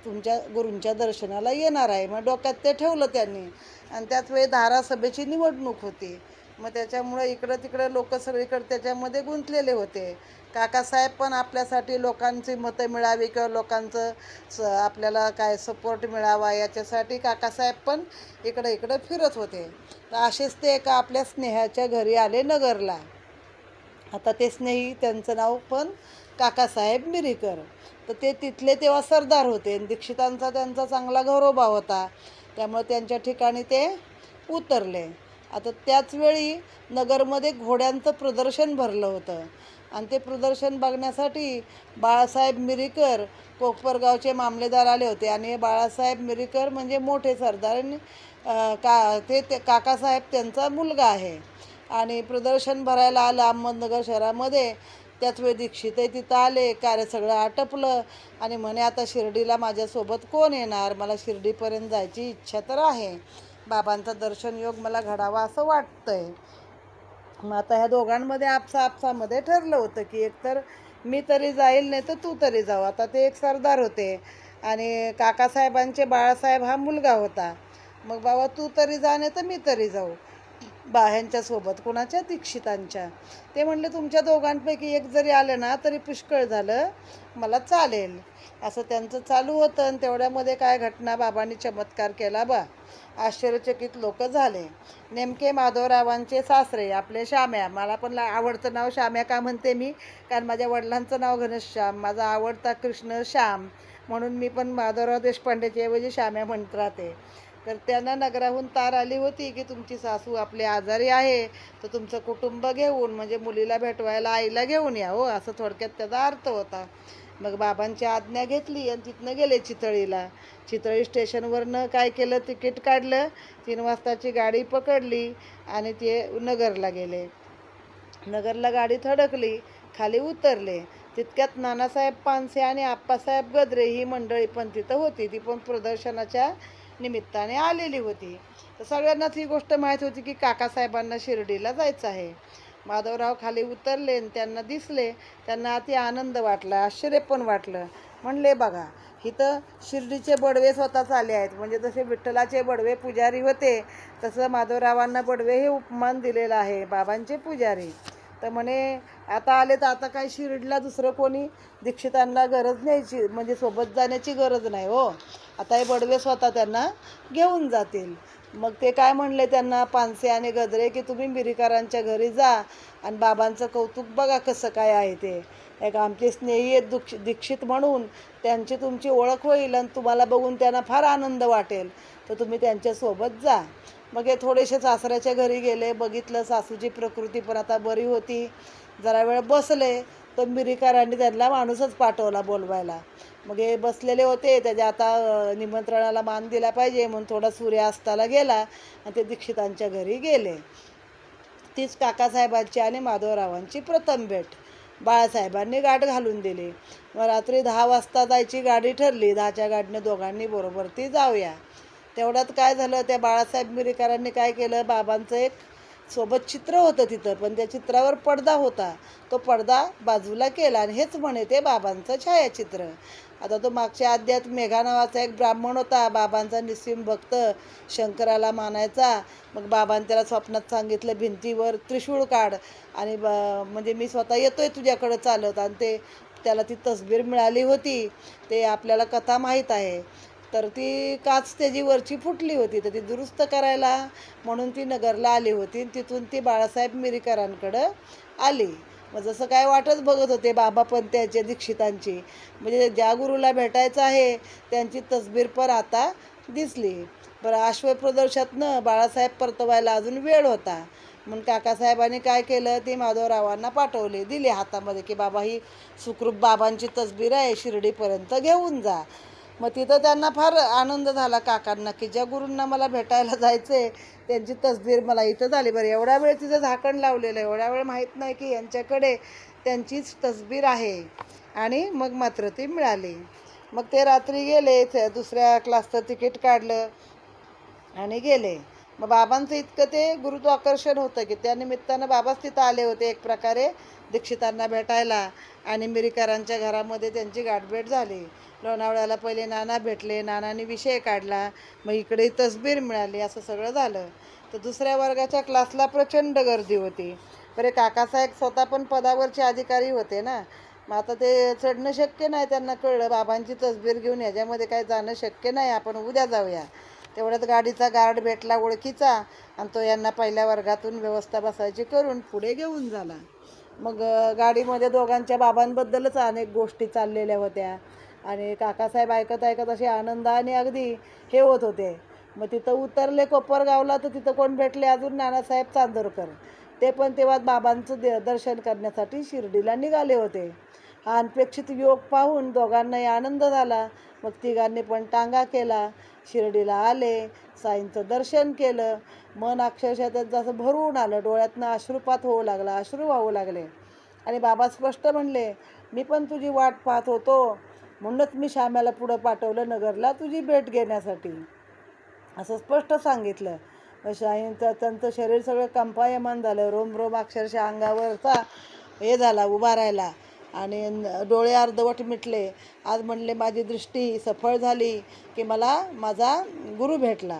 तुमच्या गुरूंच्या दर्शनाला येणार आहे. मग डोक्यात ते ठेवलं त्यांनी. आणि त्याच वेळी धारासभेची निवडणूक होती. मग त्याच्यामुळं इकडं तिकडं लोक सगळीकडे त्याच्यामध्ये गुंतलेले होते. काकासाहेब पण आपल्यासाठी लोकांची मतं मिळावी किंवा लोकांचं आपल्याला काय सपोर्ट मिळावा याच्यासाठी काकासाहेब पण इकडं इकडं फिरत होते. तर असेच ते एका आपल्या स्नेहाच्या घरी आले नगरला. आता ते स्नेही त्यांचं नाव पण काकासाहेब मिरीकर. तर ते तिथले तेव्हा सरदार होते. दीक्षितांचा त्यांचा चांगला गौरवभाव होता, त्यामुळे त्यांच्या ठिकाणी ते उतरले. आता त्याचवेळी नगरमध्ये घोड्यांचं प्रदर्शन भरलं होतं आणि ते प्रदर्शन बघण्यासाठी बाळासाहेब मिरीकर कोपरगावचे मामलेदार आले होते. आणि हे बाळासाहेब मिरीकर म्हणजे मोठे सरदार ते काकासाहेब त्यांचा मुलगा आहे. आणि प्रदर्शन भरायला आलं अहमदनगर शहरामध्ये. त्याच वेळी दीक्षितही तिथं आले. कार्य सगळं आटपलं आणि म्हणे आता शिर्डीला माझ्यासोबत कोण येणार, मला शिर्डीपर्यंत जायची इच्छा तर आहे, बाबांचा दर्शन योग मला घडावा असं वाटतंय. मग आता ह्या दोघांमध्ये आपसामध्ये ठरलं होतं की एकतर मी तरी जाईल नाही तर तू तरी जाऊ. आता ते एक सरदार होते आणि काकासाहेबांचे बाळासाहेब हा मुलगा होता. मग बाबा तू तरी जा नाही तर मी तरी जाऊ ह्यांच्यासोबत, कोणाच्या, दीक्षितांच्या. ते म्हणले तुमच्या दोघांपैकी एक जरी आलं ना तरी पुष्कळ झालं, मला चालेल. असं त्यांचं चालू होतं. आणि तेवढ्यामध्ये काय घटना, बाबांनी चमत्कार केला बा. आश्चर्यचकित लोक झाले. नेमके माधवरावांचे सासरे आपले श्याम्या, मला पण आवडतं नाव श्याम्या का म्हणते मी, कारण माझ्या वडिलांचं नाव घनश्याम, माझा आवडता कृष्ण श्याम, म्हणून मी पण माधवराव देशपांडेच्या ऐवजी श्याम्या म्हणत राहते. तर त्यांना नगराहून तार आली होती की तुमची सासू आपली आजारी आहे, तर तुमचं कुटुंब घेऊन म्हणजे मुलीला भेटवायला आईला घेऊन या हो, असं थोडक्यात त्याचा अर्थ होता. मग बाबांची आज्ञा घेतली आणि तिथनं गेले चितळीला. चितळी स्टेशनवरनं काय केलं, तिकीट काढलं, 3 वाजताची गाडी पकडली आणि ते नगरला गेले. नगरला गाडी थडकली, खाली उतरले. तितक्यात नानासाहेब पानसे आणि आप्पासाहेब गद्रे ही मंडळी पण तिथं होती. ती पण प्रदर्शनाच्या निमित्ताने आलेली होती. तर सगळ्यांनाच ही गोष्ट माहीत होती की काकासाहेबांना शिर्डीला जायचं आहे. माधवराव खाली उतरले आणि त्यांना दिसले. त्यांना अति आनंद वाटला, आश्चर्य पण वाटलं. म्हणले बघा इथं शिर्डीचे बडवे स्वतःच आले आहेत. म्हणजे जसे विठ्ठलाचे बडवे पुजारी होते तसं माधवरावांना बडवे हे उपमान दिलेलं आहे, बाबांचे पुजारी. तर म्हणे आता आले तर आता काय शिर्डीला दुसरं कोणी दीक्षितांना गरज न्यायची, म्हणजे सोबत जाण्याची गरज नाही हो, आता हे बडवे स्वतः त्यांना घेऊन जातील. मग ते काय म्हणले त्यांना पानसे आणि गद्रे की तुम्ही मिरीकरांच्या घरी जा आणि बाबांचं कौतुक बघा कसं काय आहे ते. एक आमचे स्नेही आहेत दीक्षित म्हणून, त्यांची तुमची ओळख होईल आणि तुम्हाला बघून त्यांना फार आनंद वाटेल, तर तुम्ही त्यांच्यासोबत जा. मग हे थोडेसे सासऱ्याच्या घरी गेले, बघितलं सासूची प्रकृती पण आता बरी होती. जरा वेळ बसले तर मिरीकरांनी त्यांना माणूसच पाठवला बोलवायला. मग हे बसलेले होते, त्याच्या आता निमंत्रणाला मान दिला पाहिजे म्हणून थोडा सूर्यास्ताला गेला आणि ते दीक्षितांच्या घरी गेले. तीच काकासाहेबांची आणि माधवरावांची प्रथम भेट. बाळासाहेबांनी गाठ घालून दिली. मग रात्री 10 वाजता जायची गाडी ठरली. 10च्या गाडीने दोघांनी बरोबर ती जाऊया. तेवढ्यात काय झालं, त्या बाळासाहेब मिरीकरांनी काय केलं, बाबांचं एक सोबत चित्र होतं तिथं, पण त्या चित्रावर पडदा होता, तो पडदा बाजूला केला आणि हेच म्हणे ते बाबांचं छायाचित्र. आता तो मागच्या अध्यात मेघा नावाचा एक ब्राह्मण होता, बाबांचा निस्सीम भक्त, शंकराला मानायचा. मग बाबांनी त्याला स्वप्नात सांगितलं भिंतीवर त्रिशूळ काढ आणि म्हणजे मी स्वतः येतोय तुझ्याकडं चालत. आणि ते त्याला ती तसबीर मिळाली होती, ते आपल्याला कथा माहीत आहे. तर ती काच त्याची वरची फुटली होती, तर ती दुरुस्त करायला म्हणून ती नगरला आली होती. तिथून ती बाळासाहेब मिरीकरांकडं आली. मग जसं काय वाटच बघत होते बाबा पण त्याच्या दीक्षितांची, म्हणजे ज्या गुरुला भेटायचं आहे त्यांची तसबीर पण आता दिसली. बरं अश्वप्रदर्शनातनं बाळासाहेब परतवायला अजून वेळ होता, म्हणून काकासाहेबांनी काय केलं, ती माधवरावांना पाठवले, दिले हातामध्ये की बाबा ही सुखरूप बाबांची तसबीर आहे, शिर्डीपर्यंत घेऊन जा. मग तिथं त्यांना फार आनंद झाला काकांना की ज्या गुरूंना मला भेटायला जायचं आहे त्यांची तसबीर मला इथं झाली. बरं एवढ्या वेळ तिथं झाकण लावलेलं आहे, एवढ्या वेळ माहीत नाही की यांच्याकडे त्यांचीच तसबीर आहे. आणि मग मात्र ती मिळाली. मग ते रात्री गेले, दुसऱ्या क्लासचं तिकीट काढलं आणि गेले. मग बाबांचं इतकं ते गुरुत्वाकर्षण होतं की त्या निमित्तानं बाबाच तिथं आले होते एक प्रकारे दीक्षितांना भेटायला. आणि मिरीकरांच्या घरामध्ये त्यांची गाठभेट झाली. लोणावळ्याला पहिले नाना भेटले, नानांनी विषय काढला, मग इकडे तसबीर मिळाली, असं सगळं झालं. तर दुसऱ्या वर्गाच्या क्लासला प्रचंड गर्दी होती. बरे काकासाहेब स्वतः पण पदावरचे अधिकारी होते ना, मग आता ते चढणं शक्य नाही. त्यांना कळलं बाबांची तसबीर घेऊन ह्याच्यामध्ये काय जाणं शक्य नाही, आपण उद्या जाऊया. तेवढ्यात गाडीचा गार्ड भेटला ओळखीचा, आणि तो यांना पहिल्या वर्गातून व्यवस्था बसायची करून पुढे घेऊन झाला. मग गाडीमध्ये दोघांच्या बाबांबद्दलच अनेक गोष्टी चाललेल्या होत्या, आणि काकासाहेब ऐकत ऐकत असे आनंदाने अगदी हे होत होते. मग तिथं उतरले कोपरगावला, तर तिथं कोण भेटले अजून, नानासाहेब चांदोरकर. ते पण तेव्हा बाबांचं दर्शन करण्यासाठी शिर्डीला निघाले होते. हा अनपेक्षित योग पाहून दोघांनाही आनंद झाला. मग तिघांनी पण टांगा केला, शिर्डीला आले, साईंचं दर्शन केलं. मन अक्षरशः त्यांचं असं भरून आलं, डोळ्यातनं अश्रुपात होऊ लागला, अश्रू वाहू लागले. आणि बाबा स्पष्ट म्हणले, मी पण तुझी वाट पाहत होतो, म्हणूनच मी श्याम्याला पुढं पाठवलं नगरला तुझी भेट घेण्यासाठी, असं स्पष्ट सांगितलं. शाहींचं त्यांचं शरीर सगळं कंपायमान झालं, रोम रोम अक्षरशः अंगावरचा हे झाला उभा राहिला, आणि डोळे अर्धवट मिटले. आज म्हणले माझी दृष्टी सफळ झाली की मला माझा गुरु भेटला.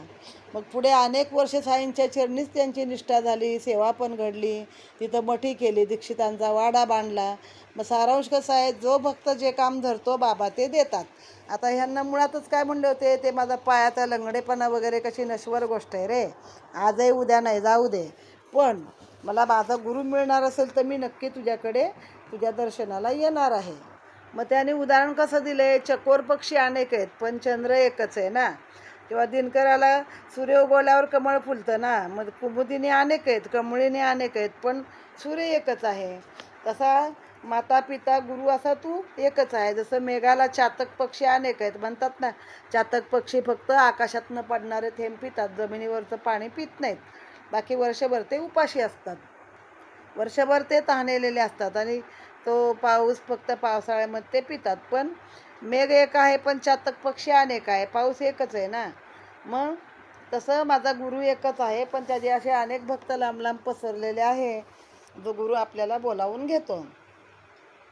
मग पुढे अनेक वर्षे साईंच्या चरणीच त्यांची निष्ठा झाली, सेवा पण घडली. तिथं मठी केली, दीक्षितांचा वाडा बांधला. मग सारांश कसा आहे, जो भक्त जे काम धरतो बाबा ते देतात. आता ह्यांना मुळातच काय म्हणले होते, ते माझा पायाचा लंगडेपणा वगैरे कशी नश्वर गोष्ट आहे रे, आजही उद्या नाही, जाऊ दे, पण मला माझा गुरु मिळणार असेल तर मी नक्की तुझ्याकडे तुझ्या दर्शनाला येणार आहे. मग त्याने उदाहरण कसं दिलं, चकोर पक्षी अनेक आहेत पण चंद्र एकच आहे ना. तेव्हा दिनकराला सूर्य उगवल्यावर कमळ फुलतं ना, मग कुमुदिनी अनेक आहेत, कमळीने अनेक आहेत, पण सूर्य एकच आहे. तसा माता पिता गुरु असा तू एकच आहे. जसं मेघाला चातक पक्षी अनेक आहेत म्हणतात ना, चातक पक्षी फक्त आकाशातनं पडणारे थेंब पितात, जमिनीवरचं पाणी पित नाहीत. बाकी वर्षभर ते उपाशी असतात, वर्षभर ते तहानलेले असतात, आणि तो पाऊस फक्त पावसाळ्यामध्ये ते पितात. पण मेघ एक आहे पण चातक पक्षी अनेक आहे, पाऊस एकच आहे ना. मग तसं माझा गुरु एकच आहे, पण त्याचे असे अनेक भक्त लांब लांब पसरलेले आहे, जो गुरु आपल्याला बोलावून घेतो.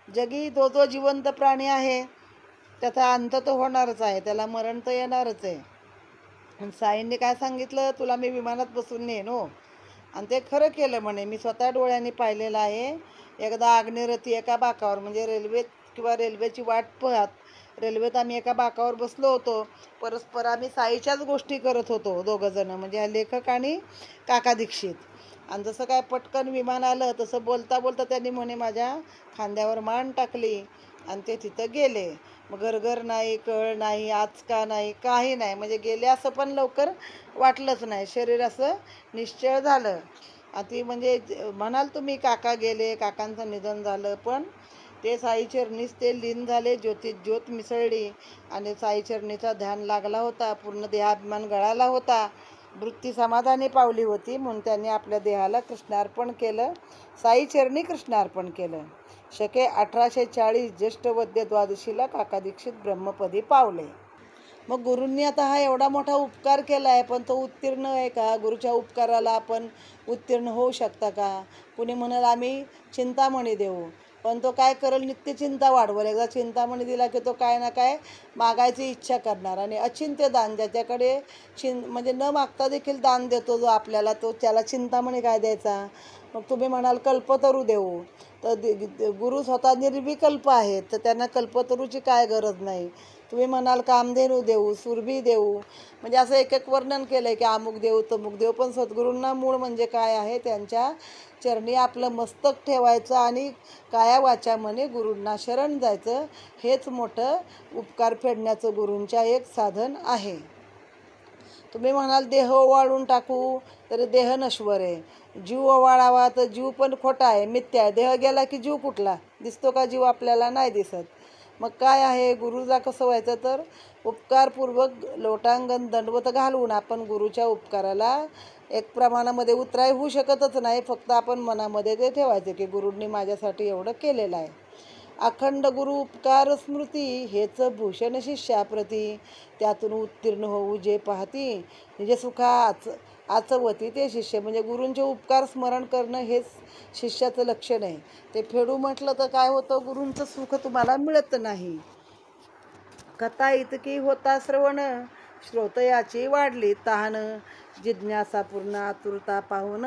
जगी जो जो जिवंत प्राणी आहे त्याचा अंत तर होणारच आहे, त्याला मरण तर येणारच आहे. आणि साईंनी काय सांगितलं, तुला मी विमानात बसून नेन हो, आणि ते खरं केलं म्हणे. मी स्वतः डोळ्यांनी पाहिलेलं आहे. एकदा अग्निरथी एका बाकावर, म्हणजे रेल्वेत किंवा रेल्वेची वाट पाहत रेल्वेत आम्ही एका बाकावर बसलो होतो. परस्पर आम्ही साईच्याच गोष्टी करत होतो दोघंजणं, म्हणजे हा लेखक आणि काका दीक्षित. आणि जसं काय पटकन विमान आलं तसं बोलता बोलता त्यांनी म्हणे माझ्या खांद्यावर मान टाकली, आणि ते तिथं गेले. मग घरघर नाही, कळ नाही, आचका नाही, काही नाही, म्हणजे गेले असं पण लवकर वाटलंच नाही. शरीर असं निश्चळ झालं. ती म्हणजे म्हणाल तुम्ही काका गेले, काकांचं निधन झालं, पण ते साईचरणीच ते लीन झाले, ज्योतीत ज्योत मिसळली, आणि साईचरणीचा ध्यान लागला होता. पूर्ण देहाभिमान गळाला होता, वृत्ती समाधानी पावली होती, म्हणून त्यांनी आपल्या देहाला कृष्णार्पण केलं, साईचरणी कृष्णार्पण केलं. शके 1840 ज्येष्ठ वद्य द्वादशीला काका दीक्षित ब्रह्मपदी पावले. मग गुरूंनी आता हा एवढा मोठा उपकार केला आहे, पण तो उत्तीर्ण आहे का? गुरुच्या उपकाराला आपण उत्तीर्ण होऊ शकता का? कुणी म्हणाल आम्ही चिंतामणी देऊ, पण तो काय करेल, नित्य चिंता वाढवल. एकदा चिंतामणी दिला की तो काय ना काय मागायची इच्छा करणार, आणि अचिंत्य दान ज्याच्याकडे म्हणजे न मागता देखील दान देतो जो आपल्याला, तो त्याला चिंतामणी काय द्यायचा. मग तुम्ही म्हणाल कल्पतरू देऊ, तर गुरु स्वतः निर्विकल्प आहेत, तर त्यांना कल्पतरूची काय गरज नाही. तुम्ही म्हणाल कामधेनू देऊ, सुरभी देऊ, म्हणजे असं एक एक वर्णन केलं आहे की अमुक देऊ तमुक देऊ, पण सद्गुरूंना मूळ म्हणजे काय आहे, त्यांच्या चरणी आपलं मस्तक ठेवायचं आणि काया वाचा मने गुरूंना शरण जायचं, हेच मोठं उपकार फेडण्याचं गुरूंच्या एक साधन आहे. तुम्ही म्हणाल देह ओवाळून टाकू, तर देह नश्वर आहे. जीव ओवाळावा तर जीव पण खोटा आहे, मिथ्या आहे. देह गेला की जीव कुठला दिसतो का? जीव आपल्याला नाही दिसत. मग काय आहे, गुरुजा कसं व्हायचं, तर उपकारपूर्वक लोटांगण दंडवत घालून आपण गुरुच्या उपकाराला एक प्रमाणामध्ये उतराय होऊ शकतच नाही. फक्त आपण मनामध्ये ते ठेवायचं की गुरूंनी माझ्यासाठी एवढं केलेलं आहे. अखंड गुरु उपकार स्मृती हेच भूषण शिष्याप्रती, त्यातून उत्तीर्ण होऊ जे पाहती म्हणजे सुखा आचवती ते शिष्य. म्हणजे गुरूंचे उपकार स्मरण करणं हेच शिष्याचं लक्षण आहे. ते फेडू म्हटलं तर काय होतं, गुरूंचं सुख तुम्हाला मिळत नाही. कथा इतकी होता श्रवण, श्रोतयाची वाढली तहान, जिज्ञासापूर्ण आतुरता पाहून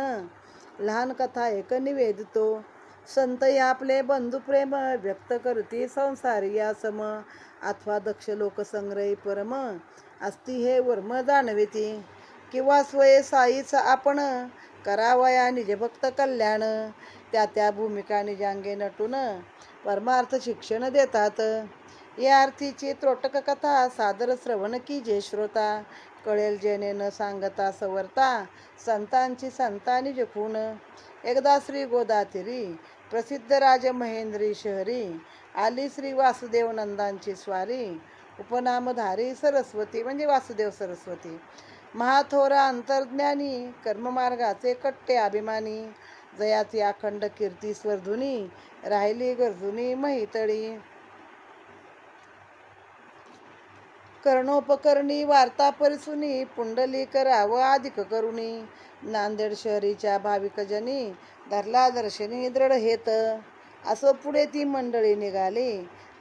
लहान कथा एक निवेदितो. संत आपले बंधुप्रेम व्यक्त करती संसारी या सम. अथवा दक्ष लोकसंग्रही परम असती हे वर्म जाणविती. किंवा स्वये साईच आपण करावया निजभक्त कल्याण. त्या भूमिका निजांगे नटून परमार्थ शिक्षण देतात. या अर्थीची त्रोटक कथा सादर श्रवण की जे श्रोता. कळेल जेणे न सांगता सवरता संतांची संतांनी जखून. एकदा श्री गोदातीरी प्रसिद्ध राजमहेंद्री शहरी आली श्री वासुदेव नंदांची स्वारी. उपनामधारी सरस्वती म्हणजे वासुदेव सरस्वती. महाथोरा अंतर्ज्ञानी कर्ममार्गाचे कट्टे अभिमानी. जयाची अखंड कीर्ती स्वर्धुनी राहिली गरजुनी महितळी. कर्णोपकरणी वार्ता परिसुनी पुंडलिक राव अधिक करुणी. नांदेड शहरीच्या भाविकजनी धरला दर्शनी दृढ हेत. असं पुढे ती मंडळी निघाली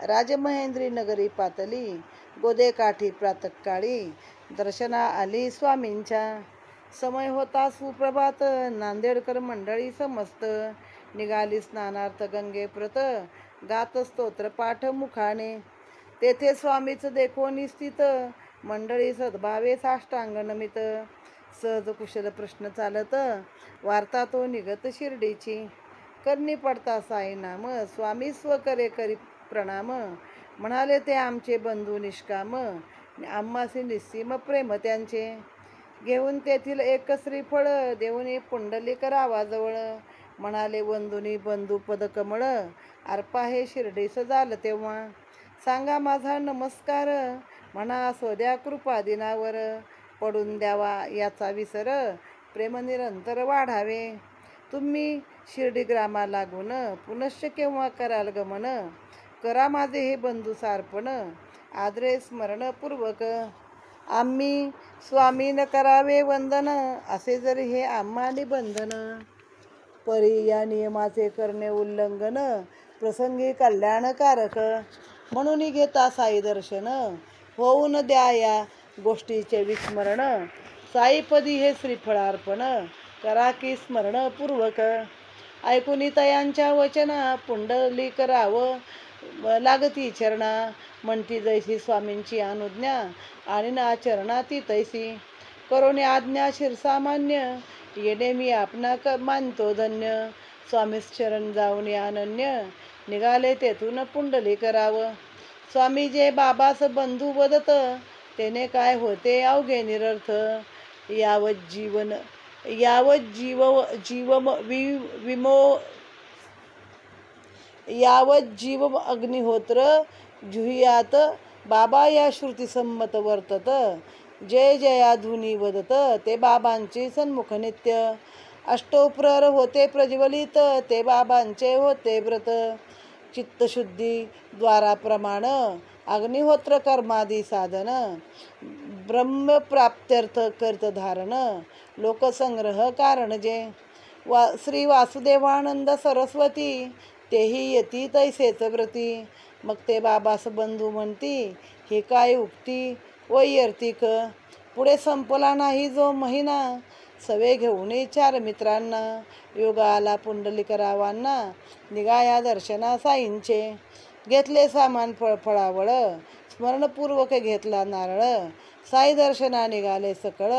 राजमहेंद्री नगरी पातली. गोदेकाठी प्रातःकाळी दर्शना आली स्वामींच्या. समय होता सुप्रभात नांदेडकर मंडळी समस्त. निघाली स्नानार्थ गंगे प्रत गात स्तोत्र पाठ मुखाने. तेथे स्वामीच देखोनी स्थित मंडळी सद्भावे साष्टांग नमित. सहज कुशल प्रश्न चालत वार्ता तो निघत शिर्डीची. करणी पडता साई नाम स्वामी स्वकरे करी प्रणाम. म्हणाले ते आमचे बंधू निष्काम आम्हासी निस्सीम प्रेम त्यांचे. घेऊन तेथील एक श्रीफळ देऊनी पुंडलिक रावाजवळ. म्हणाले बंधुनी बंधू पद कमळ अर्पा हे शिर्डीस झालं तेव्हा. सांगा माझा नमस्कार म्हणा स्वद्या कृपा दिनावर. पडून द्यावा याचा विसर प्रेम निरंतर वाढावे. तुम्ही शिर्डी ग्रामा लागून पुनश्च केव्हा कराल गमन. करा माझे हे बंधू सार्पण आदरे स्मरणपूर्वक. आम्ही स्वामीन करावे वंदन असे जरी हे आम्हा निबंधन. परी या नियमाचे करणे उल्लंघन प्रसंगी कल्याणकारक. म्हणून घेता साई दर्शन होऊन द्या या गोष्टीचे विस्मरण. साईपदी हे श्रीफळार्पण करा की स्मरणपूर्वक. ऐकुनी तयांच्या वचना पुंडलिक राव लागती चरणा. म्हणती जैसी स्वामींची अनुज्ञा आणि ना चरणा ती तैसी. करोने आज्ञा शिरसामान्य येणे मी आपणा मानतो धन्य. स्वामी शरण जाऊन अनन्य निघाले तेथून पुंडलिक राव. स्वामी जे बाबास बंधू वदत तेने काय होते अवघे निरर्थ. यावत जीव अग्निहोत्र जुहियात बाबा या श्रुती संमत वर्तत. जय जया धुनी वदत ते बाबांचे सन्मुख नित्य. अष्टोप्रहर होते प्रज्वलित ते बाबांचे होते व्रत. चित्तशुद्धी द्वाराप्रमाण अग्निहोत्र कर्मादी साधन. ब्रह्मप्राप्त्यर्थ कर्त धारण लोकसंग्रह कारण जे. श्री वासुदेवानंद सरस्वती तेही येती तैसेच व्रती. मग ते बाबास बंधू म्हणती हे काय उक्ती वैयर्तिक. पुढे संपला नाही जो महिना सवे घेऊन 4 मित्रांना. योगा आला पुंडलिकरावांना निघाया दर्शना साईंचे. घेतले सामान फळफळावळ स्मरणपूर्वक घेतला नारळ. साई दर्शना निघाले सकळ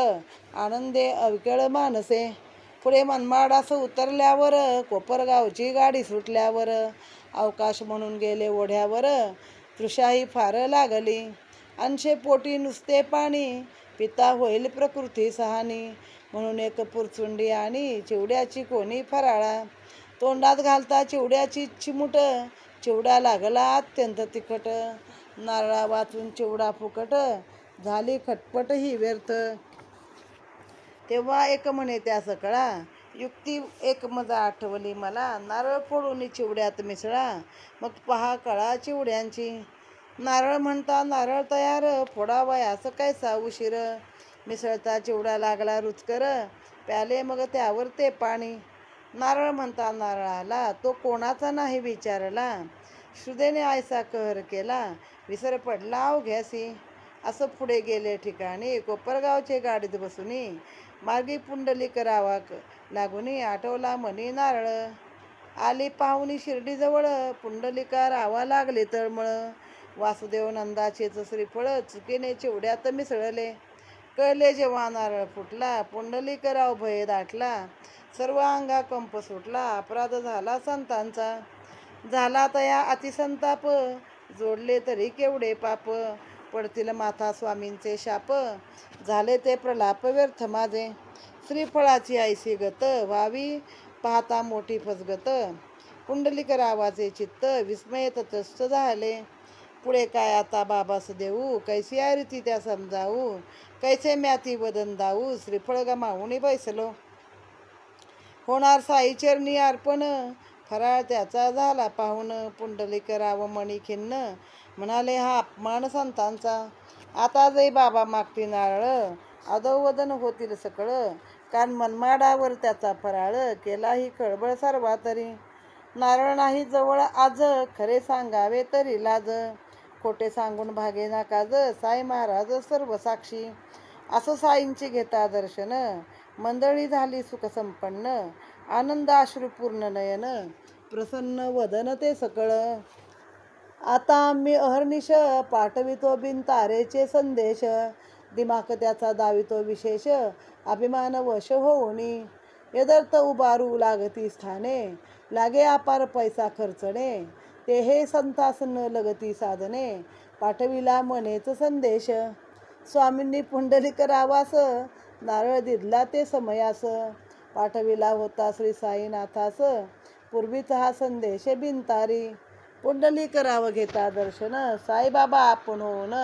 आनंदे अवकेळ मानसे. पुढे मनमाडास उतरल्यावर कोपरगावची गाडी सुटल्यावर अवकाश म्हणून गेले ओढ्यावर. तृषाही फार लागली अंशे पोटी नुसते पाणी. पिता होईल प्रकृती सहानी म्हणून एक पुरचुंडी आणि चिवड्याची कोणी फराळा. तोंडात घालता चिवड्याची चिमूट चिवडा लागला अत्यंत तिखट. नारळा वाचून चिवडा फुकट झाली खटपट ही व्यर्थ. तेव्हा एक म्हणे त्या सकळा युक्ती एक मजा आठवली मला. नारळ फोडून चिवड्यात मिसळा मग पहा कळा चिवड्यांची. नारळ म्हणता नारळ तयार फोडावयास कैसा उशीर. मिसळता चिवडा लागला रुचकर प्याले मग त्यावर ते पाणी. नारळ म्हणता नारळाला तो कोणाचा नाही विचारला. श्रुदेने आयसा कहर केला विसर पडला अवघ्यासी. असं पुढे गेले ठिकाणी कोपरगावचे गाडीत बसूनी मार्गी पुंडलिक रावा लागुनी आठवला मनी नारळ. आली पाहुणी शिर्डीजवळ पुंडलिका रावा लागले तळमळ. वासुदेव नंदाचेच श्रीफळ चुकीने चिवड्यात मिसळले. कळले जेव्हा नारळ फुटला पुंडलिकराव भय दाटला. सर्व अंगा कंप सुटला अपराध झाला संतांचा. झाला तया अतिसंताप जोडले तरी केवढे पाप. पडतील माथा स्वामींचे शाप झाले ते प्रलाप व्यर्थ माझे. श्रीफळाची ऐसी गत व्हावी पाहता मोठी फसगत. पुंडलिकरावाचे चित्त विस्मय तटस्थ झाले. पुढे काय आता बाबास देऊ कैसी रीती त्या समजावू. कैसे म्याती वदन दाऊ श्रीफळ गमावून बैसलो. होणार साई चरणी अर्पण फराळ त्याचा झाला पाहून. पुंडलिकराव मणी खिन्न म्हणाले हा अपमान संतांचा. आता जै बाबा मागती नारळ अधोवदन होतील सकळ. कान मनमाडावर त्याचा फराळ केलाही खळबळ सर्वा तरी. नारळ नाही जवळ आज खरे सांगावे तरी लाज. खोटे सांगून भागे नाकाज साई महाराज सर्व साक्षी. असं साईंची घेता दर्शन मंडळी झाली सुख संपन्न. आनंद अश्रुपूर्ण नयन प्रसन्न वदन ते सकळ. आता आम्ही अहर्निश पाठवितो बिन तारेचे संदेश. दिमाक त्याचा दावितो विशेष अभिमान वश होऊनी. यदर्थ उभारू लागती स्थाने लागे अपार पैसा खर्चणे. ते हे संतास न लगती साधने पाठविला मनेच संदेश. स्वामींनी पुंडलिकरावास नारळ दिदला ते समयास. पाठविला होता श्री साईनाथास पूर्वीच हा संदेश बिनतारी. पुंडलिकराव घेता दर्शन साईबाबा आपण होऊन.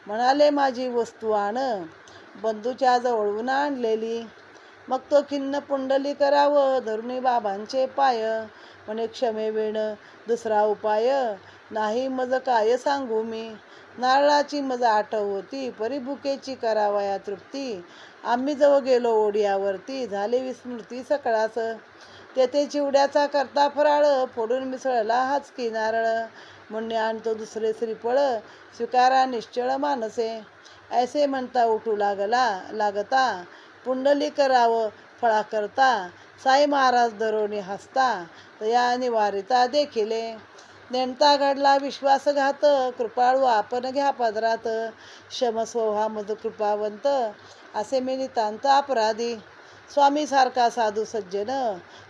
म्हणाले माझी वस्तू आण बंधूच्या जवळून आणलेली. मग तो खिन्न पुंडलिकराव धरुणी बाबांचे पाय. म्हणे क्षमेविण दुसरा उपाय नाही मज काय सांगू मी. नारळाची मज आठव होती परिभुकेची करावया तृप्ती. आम्ही जवळ गेलो ओढ्यावरती झाले विस्मृती सकळास. तेथे चिवड्याचा करता फराळ फोडून मिसळला हाच की नारळ. म्हणणे आणतो दुसरे श्रीफळ स्वीकारा निश्चळ मानसे. ऐसे म्हणता उठू लागता पुंडलिकराव फळा करता. साई महाराज दरोनी हसता तया निवारिता देखिले. नेणता घडला विश्वासघात कृपाळू आपण घ्या पदरात. क्षमस्व हा मज कृपावंत असे मी नितांत अपराधी. स्वामी सारखा साधू सज्जन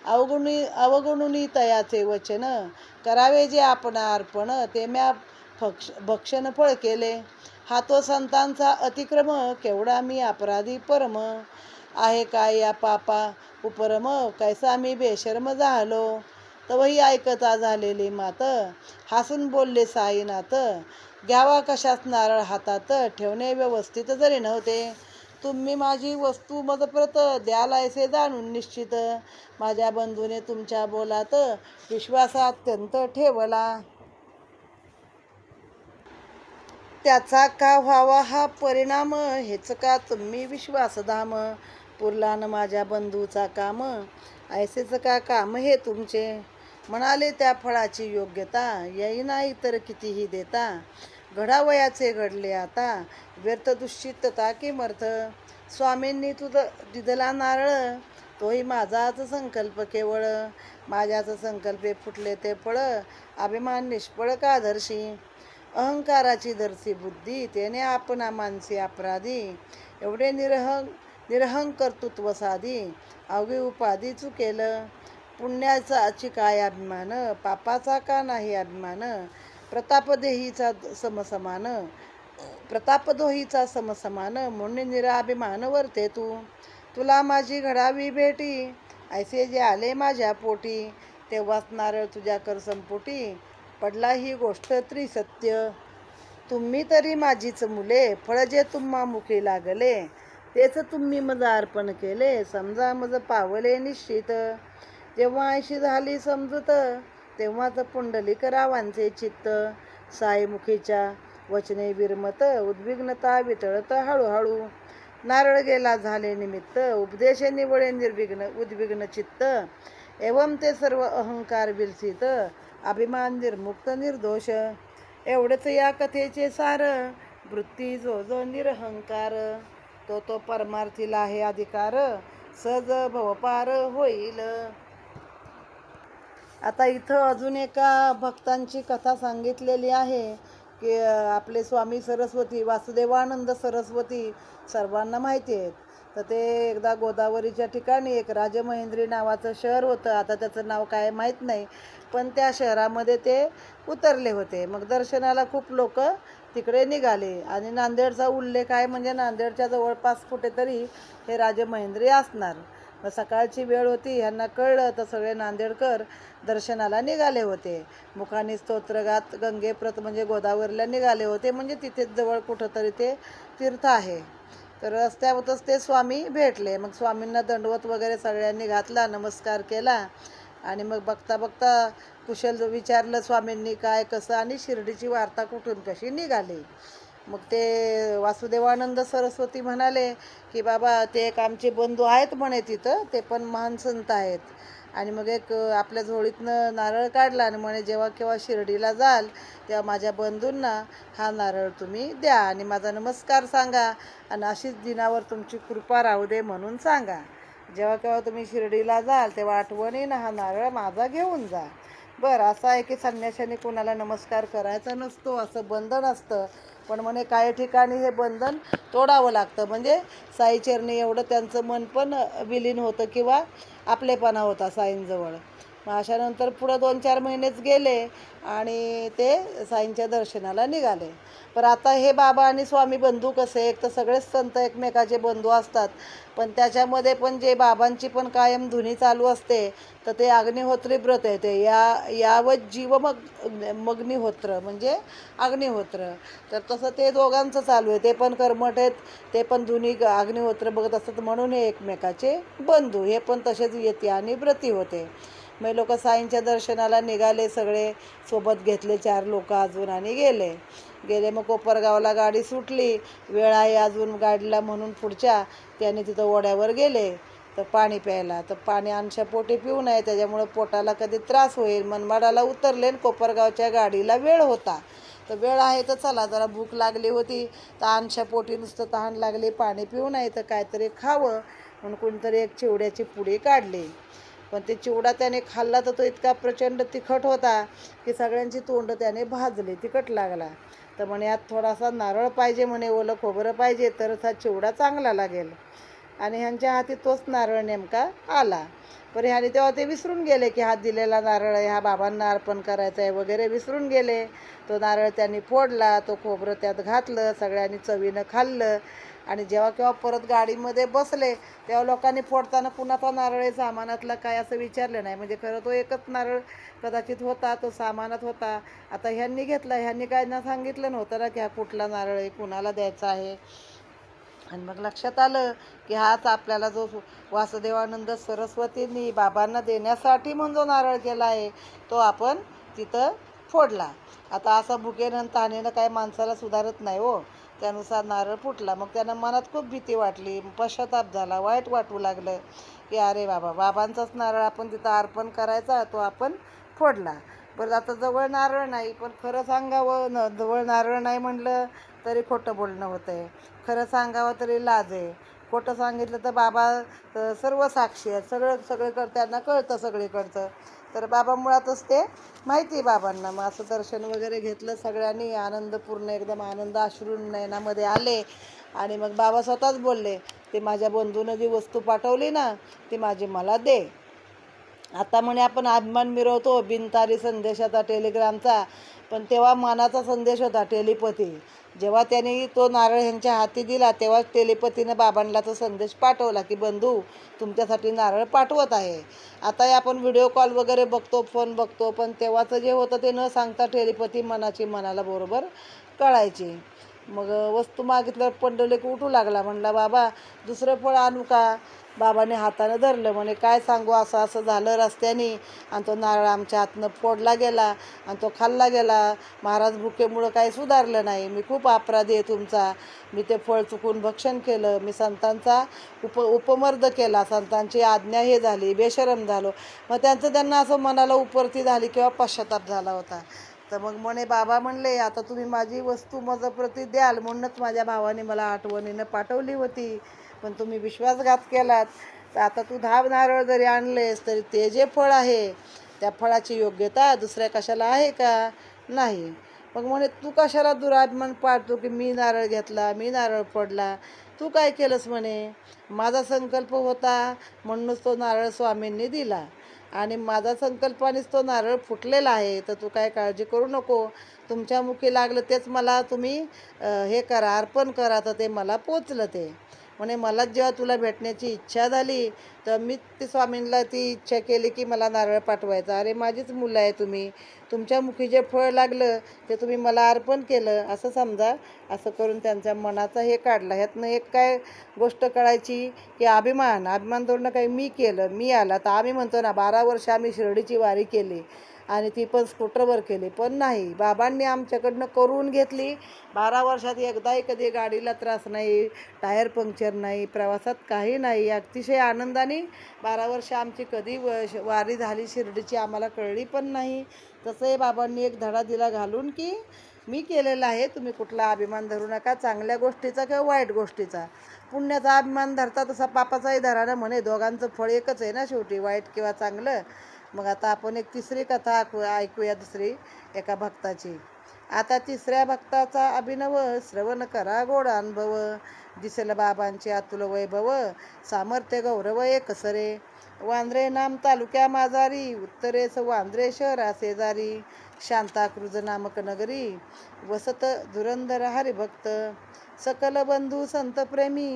अवगुणुनी तयाचे वचन. करावे जे आपण अर्पण ते म्या भक्षण फळ केले. हा तो संतांचा अतिक्रम केवढा मी अपराधी परम. आहे काय या पापा उपरम कैसा मी बेशर्म झालो. तवही ऐकता झालेली मात हसून बोलले साईनाथ. घ्यावा कशास नारळ हातात ठेवणे व्यवस्थित जरी नव्हते. तुम्ही माझी वस्तू मदप्रत द्याल ऐसे जाणून निश्चित. माझ्या बंधूने तुमच्या बोलात विश्वास अत्यंत ठेवला. त्याचा का व्हावा हा परिणाम हेच का तुम्ही विश्वासधाम. पुरला न माझ्या बंधूचा काम ऐसेच का काम हे तुमचे. म्हणाले त्या फळाची योग्यता येई नाही तर कितीही देता. घडावयाचे घडले आता व्यर्थ दुश्चित्तता किमर्थ. स्वामींनी दिदला नारळ तोही माझाच संकल्प केवळ. माझ्याच संकल्पे फुटले ते फळ अभिमान निष्फळ का धरशी. अहंकाराची धरसी बुद्धी त्याने आपणा मानसी अपराधी. एवढे निरहंग कर्तृत्व साधी अवघी उपाधी चुकेल. पुण्याचा काय अभिमान पापाचा का नाही अभिमान. प्रतापदेहीचा समसमान म्हणून निराभिमान वर्ते तू. तुला माझी घडावी भेटी ऐसे जे आले माझ्या पोटी. तेव्हाच नारळ तुझ्या कर संपुटी पडला ही गोष्ट त्रिसत्य. तुम्ही तरी माझीच मुले फळ जे तुम्हा मुखी लागले. तेच तुम्ही मज अर्पण केले समजा मज पावले निश्चित. जेव्हा ऐशी झाली समजूत तेव्हाच पुंडलिकरावांचे चित्त. साईमुखीच्या वचने विरमत उद्विग्नता वितळत हळूहळू. नारळ गेला झाले निमित्त उपदेशे निवळे उद्विग्न चित्त. एवं ते सर्व अहंकार विलसित अभिमान निर्मुक्त निर्दोष. एवढेच या कथेचे सार वृत्ती जो जो निरहंकार. तो परमार्थीला आहे अधिकार, सहज भवपार होईल. आता इथं अजून एका भक्तांची कथा सांगितलेली आहे की आपले स्वामी सरस्वती, वासुदेवानंद सरस्वती सर्वांना माहिती आहेत. तर ते एकदा गोदावरीच्या ठिकाणी एक राजमहेंद्री नावाचं शहर होतं. आता त्याचं नाव काय माहीत नाही, पण त्या शहरामध्ये ते उतरले होते. मग दर्शनाला खूप लोक तिकडे निघाले आणि नांदेडचा उल्लेख आहे, म्हणजे नांदेडच्या जवळपास कुठेतरी हे राजमहेंद्री असणार. मग सकाळची वेळ होती, ह्यांना कळलं तर सगळे नांदेडकर दर्शनाला निघाले होते. मुखानी स्तोत्रगात गंगेप्रत म्हणजे गोदावरीला निघाले होते, म्हणजे तिथेच जवळ कुठंतरी ते तीर्थ आहे. तर रस्त्यावरच ते स्वामी भेटले. मग स्वामींना दंडवत वगैरे सगळ्यांनी घातला, नमस्कार केला आणि मग बघता बघता कुशल विचारलं स्वामींनी काय कसं आणि शिर्डीची वार्ता कुठून कशी निघाली. मग ते वासुदेवानंद सरस्वती म्हणाले की बाबा ते एक आमचे बंधू आहेत म्हणे तिथं, ते पण महान संत आहेत. आणि मग एक आपल्या झोळीतनं नारळ काढला आणि म्हणे जेव्हा केव्हा शिर्डीला जाल तेव्हा माझ्या बंधूंना हा नारळ तुम्ही द्या आणि माझा नमस्कार सांगा आणि अशीच दिनावर तुमची कृपा राहू दे म्हणून सांगा. जेव्हा केव्हा तुम्ही शिर्डीला जाल तेव्हा आठवणीनं हा नारळ माझा घेऊन जा. बरं, असं आहे की संन्याशाने कोणाला नमस्कार करायचा नसतो, असं बंधन असतं. पण म्हणे काही ठिकाणी हे बंधन तोडावं लागतं, म्हणजे साईचरणी एवढं त्यांचं मन पण विलीन होतं किंवा आपलेपणा होता साईंजवळ. मग अशानंतर पुढं 2-4 महिनेच गेले आणि ते साईंच्या दर्शनाला निघाले. पण आता हे बाबा आणि स्वामी बंधू कसे, एक तर सगळेच संत एकमेकाचे बंधू असतात, पण त्याच्यामध्ये पण जे बाबांची पण कायम धुनी चालू असते तर ते अग्निहोत्री व्रत आहे. ते यावत जीव मग्निहोत्र म्हणजे अग्निहोत्र. तर तसं ते दोघांचं चालू आहे, ते पण कर्मठ आहेत, ते पण धुनी अग्निहोत्र बघत असतात, म्हणून हे एकमेकाचे बंधू. हे पण तसेच येते आणि व्रती होते. मग लोक साईंच्या दर्शनाला निघाले, सगळे सोबत घेतले 4 लोक अजून आणि गेले. मग कोपरगावला गाडी सुटली, वेळ आहे अजून गाडीला म्हणून पुढच्या त्याने तिथं ओढ्यावर गेले तर पाणी प्यायला. तर पाणी अंशा पोटी पिऊ नये, त्याच्यामुळं पोटाला कधी त्रास होईल. मनमाडाला उतरले, कोपरगावच्या गाडीला वेळ होता. तर वेळ आहे तर चला, जरा भूक लागली होती तर अंशा पोटी नुसतं तहान लागली, पाणी पिऊ नये तर काहीतरी खावं म्हणून कोणीतरी एक चिवड्याची पुडी काढली. पण ते चिवडा त्याने खाल्ला तर तो इतका प्रचंड तिखट होता की सगळ्यांची तोंड त्याने भाजली, तिखट लागला. तर म्हणे यात थोडासा नारळ पाहिजे, म्हणे ओलं खोबरं पाहिजे, तरच हा चिवडा चांगला लागेल. आणि ह्यांच्या हाती तोच नारळ नेमका आला. पण ह्याने तेव्हा ते विसरून गेले की हा दिलेला नारळ ह्या बाबांना अर्पण करायचा आहे वगैरे, विसरून गेले. तो नारळ त्यांनी फोडला, तो खोबरं त्यात घातलं, सगळ्यांनी चवीनं खाल्लं. आणि जेव्हा केव्हा परत गाडीमध्ये बसले तेव्हा लोकांनी फोडताना कुणाचा नारळ आहे सामानातला काय असं विचारलं नाही, म्हणजे खरं तो एकच नारळ कदाचित होता, तो सामानात होता. आता ह्यांनी घेतला, ह्यांनी काय ना सांगितलं नव्हतं ना की हा कुठला नारळ आहे, कुणाला द्यायचा आहे. आणि मग लक्षात आलं की हाच आपल्याला जो वासुदेवानंद सरस्वतींनी बाबांना देण्यासाठी म्हणून जो नारळ केला आहे तो आपण तिथं फोडला. आता असा भुकेनं तानेनं काय माणसाला सुधारत नाही हो. त्यानुसार नारळ फुटला. मग त्यांना मनात खूप भीती वाटली, पश्चाताप झाला, वाईट वाटू लागलं की अरे बाबा, बाबांचाच नारळ आपण तिथं अर्पण करायचा, तो आपण फोडला. बरं, आता जवळ नारळ नाही, पण खरं सांगावं जवळ नारळ नाही म्हणलं तरी खोटं बोलणं होतं आहे, खरं सांगावं तरी लाज आहे. खोटं सांगितलं तर बाबा सर्व साक्षी आहेत, सगळं त्यांना कळतं सगळीकडचं. तर बाबा मुळातच ते माहिती आहे बाबांना. मग असं दर्शन वगैरे घेतलं सगळ्यांनी, आनंदपूर्ण एकदम आनंद अश्रू नयनामध्ये आले. आणि मग बाबा स्वतःच बोलले, ते माझ्या बंधूनं जी वस्तू पाठवली ना ती माझी मला दे. आता म्हणे आपण अभिमान मिरवतो बिनतारी संदेशाचा, टेलिग्रामचा, पण तेव्हा मनाचा संदेश होता, टेलिपथी. जेव्हा त्यांनी तो नारळ ह्यांच्या हाती दिला तेव्हाच टेलिपथीनं बाबांना तो संदेश पाठवला की बंधू तुमच्यासाठी नारळ पाठवत आहे. आता आपण व्हिडिओ कॉल वगैरे बघतो, फोन बघतो, पण तेव्हाचं जे होतं ते न सांगता टेलिपथी मनाची मनाला बरोबर कळायची. मग वस्तू मागितल्यावर पंढरलेक उठू लागला, म्हणला बाबा दुसरं फळ आणू का. बाबाने हातानं धरलं, म्हणे काय सांगू, असं असं झालं रस्त्याने आणि तो नारळ आमच्या हातनं फोडला गेला आणि तो खाल्ला गेला. महाराज भुकेमुळं काही सुधारलं नाही, मी खूप अपराधी आहे तुमचा, मी ते फळ चुकून भक्षण केलं, मी संतांचा उपमर्द केला, संतांची आज्ञा हे झाली, बेशरम झालो. मग त्यांना असं मनाला उपरती झाली किंवा पश्चाताप झाला होता. तर मग म्हणे बाबा म्हणले आता तुम्ही माझी वस्तू माझं प्रति द्याल, म्हणूनच माझ्या भावाने मला आठवणीनं पाठवली होती, पण तुम्ही विश्वासघात केलात. तर आता तू 10 नारळ जरी आणलेस तरी ते जे फळ आहे त्या फळाची योग्यता दुसऱ्या कशाला आहे का? नाही. मग म्हणे तू कशाला दुराभिमान पाडतो की मी नारळ घेतला, मी नारळ फोडला, तू काय केलंस म्हणे. माझा संकल्प होता म्हणूनच तो नारळ स्वामींनी दिला आणि माझा संकल्पानेच तो नारळ फुटलेला आहे. तर तू काय काळजी करू नको, तुमच्या मुखी लागलं तेच मला तुम्ही हे करा, अर्पण करा. तर ते मला पोचलं. ते म्हणे मलाच जेव्हा तुला भेटण्याची इच्छा झाली तर मी ती स्वामींना ती इच्छा केली की मला नारळ पाठवायचा. अरे माझीच मुलं आहे तुम्ही, तुमच्या मुखी जे फळ लागलं ते तुम्ही मला अर्पण केलं असं समजा. असं करून त्यांच्या मनाचा हे काढला. ह्यातनं एक काय गोष्ट कळायची की अभिमान धरणं काही मी केलं, मी आला. तर आम्ही म्हणतो ना 12 वर्ष आम्ही शिर्डीची वारी केली आणि ती पण स्कूटरवर केली, पण नाही, बाबांनी आमच्याकडनं करून घेतली. 12 वर्षात एकदाही कधी गाडीला त्रास नाही, टायर पंक्चर नाही, प्रवासात काही नाही. अतिशय आनंदाने 12 वर्ष आमची कधी वारी झाली शिर्डीची आम्हाला कळली पण नाही. तसंही बाबांनी एक धडा दिला घालून की मी केलेला आहे, तुम्ही कुठला अभिमान धरू नका, चांगल्या गोष्टीचा किंवा वाईट गोष्टीचा. पुण्याचा अभिमान धरता तसा पापाचाही धरा ना म्हणे, दोघांचं फळ एकच आहे ना शेवटी, वाईट किंवा चांगलं. मग आता आपण एक तिसरी कथा ऐकूया, दुसरी एका भक्ताची. आता तिसऱ्या भक्ताचा अभिनव श्रवण करा गोड अनुभव, दिसेल बाबांचे अतुल वैभव, सामर्थ्य गौरव एक कसरे. वांद्रे नाम तालुक्या माजारी, उत्तरेस वांद्रे शहरा शेजारी, शांताक्रुज नामक नगरी, वसत धुरंधर हरिभक्त, सकल बंधू संत प्रेमी,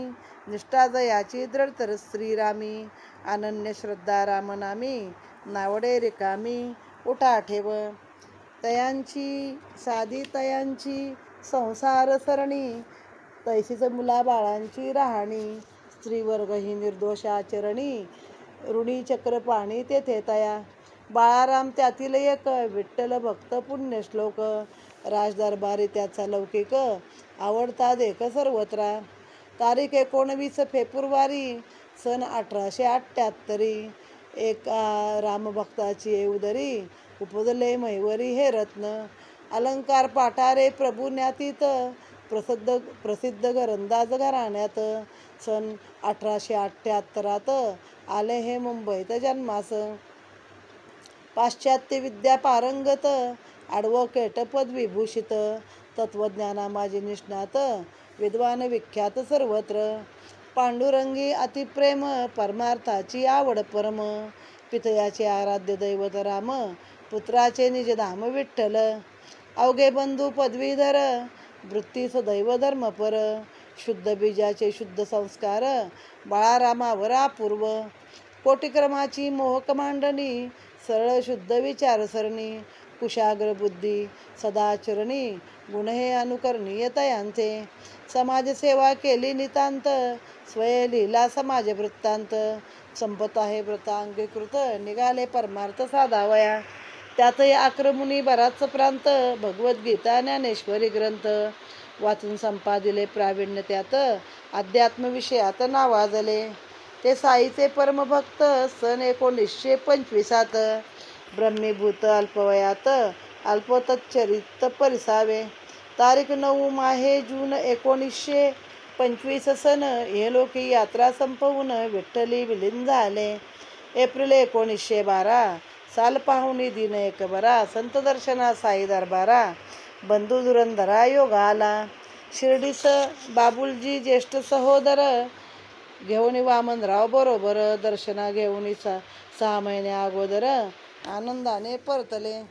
निष्ठा जयाची दृढतर श्रीरामी, अनन्य श्रद्धा रामनामी, नावडे रिकामी उठा ठेव. तयांची साधी तयांची संसार सरणी, तैसीच मुलाबाळांची राहणी, स्त्रीवर्ग ही निर्दोष आचरणी, ऋणी चक्र पाणी तेथे तया. बाळाराम त्यातील एक, विठ्ठल भक्त पुण्यश्लोक, राजदरबारी त्याचा लौकिक, आवडता देख सर्वत्रा. तारीख 19 फेब्रुवारी सन 1878. एका रामभक्ताची उदरी, उपजले मैवरी हे रत्न. अलंकार पाठारे प्रभू ज्ञातीत, प्रसिद्ध घरंदाज घराण्यात. सन 1878 आले हे मुंबईत जन्मास. पाश्चात्य विद्या पारंगत, ॲडव्होकेट पदविभूषित, तत्वज्ञाना माझी निष्णात, विद्वान विख्यात सर्वत्र. पांडुरंगी अतिप्रेम, परमार्थाची आवड परम, पितयाचे आराध्य दैवत राम, पुत्राचे निजधाम विठ्ठल. अवघे बंधू पदवीधर, वृत्ती सदैव धर्मपर, शुद्ध बीजाचे शुद्ध संस्कार, बाळारामावर अपूर्व. कोटिक्रमाची मोहक मांडणी, सरळ शुद्ध विचारसरणी, कुशाग्र बुद्धी सदाचरणी, गुण हे अनुकरणीय तयांचे. समाजसेवा केली नितांत, स्वय लिहिला समाज वृत्तांत, संपत आहे व्रत अंगीकृत, निघाले परमार्थ साधावया. त्यातही आक्रमुनी बराच प्रांत, भगवद्गीता ज्ञानेश्वरी ग्रंथ, वाचून संपादिले प्रावीण्य त्यात, अध्यात्म विषयात नावाजले. ते साईचे परमभक्त, सन 1925. ब्रह्मीभूत अल्पवयात, अल्पतच्चरित परिसावे. तारीख 9 माहे जून 1925 सन. हे लोकी यात्रा संपवून विठ्ठली विलीन झाले. एप्रिल 1912 साल पाहुणी दिन एक बरा, संत दर्शना साई दरबारा, बंधू धुरंधरा योगा आला. शिर्डीस बाबुलजी ज्येष्ठ सहोदर, घेऊन वामनराव बरोबर, दर्शना घेऊन 6 महिने अगोदर आनंदाने परतले.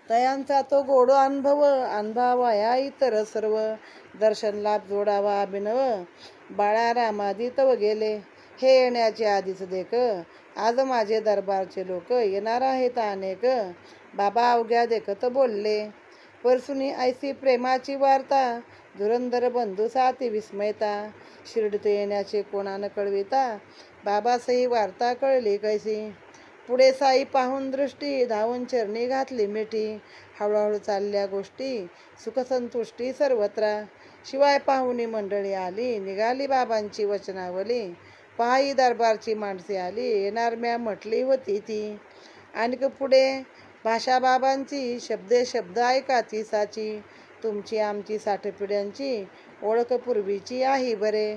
तयांचा तो गोड अनुभवाया इतर सर्व, दर्शन लाभ जोडावा अभिनव, बाळारामादी तव गेले. हे येण्याचे आधीच देख, आज माझे दरबारचे लोक, येणार आहेत अनेक, बाबा अवघ्या देखत बोलले. परसुनी ऐसी प्रेमाची वार्ता, धुरंधर बंधू साती विस्मयता, शिर्डीत येण्याचे कोणानं कळविता, बाबासही वार्ता कळली कैसी. पुढे साई पाहून दृष्टी, धावून चरणी घातली मिठी, हळूहळू चालल्या गोष्टी, सुखसंतुष्टी सर्वत्र. शिवाय पाहुणी मंडळी आली, निघाली बाबांची वचनावली, पायी दरबारची माणसे आली, येणार म्या म्हटली होती ती. आणिक पुढे भाषा बाबांची, शब्दे शब्द ऐका ती साची. तुमची आमची 60 पिढ्यांची ओळख पूर्वीची आहे बरे.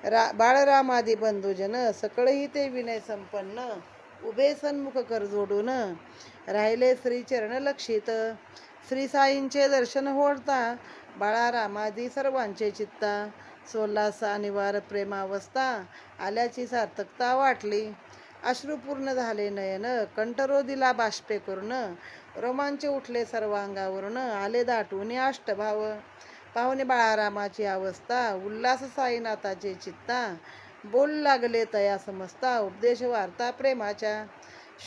बाळरामादी बंधुजन सकळही ते विनय संपन्न. उभे सन्मुख कर जोडून राहिले श्री चरण लक्षित. श्री साईंचे दर्शन होता बाळारामादी सर्वांचे चित्ता. सोल्लास अनिवार प्रेमावस्था आल्याची सार्थकता वाटली. अश्रुपूर्ण झाले नयन कंठरोधीला बाष्पे करून. रोमांच उठले सर्वांगावरून आले दाटून अष्टभाव. पाहुणे बाळारामाची अवस्था उल्हास साईनाथाचे चित्ता. बोल लागले तया समजता उपदेश वार्ता प्रेमाच्या.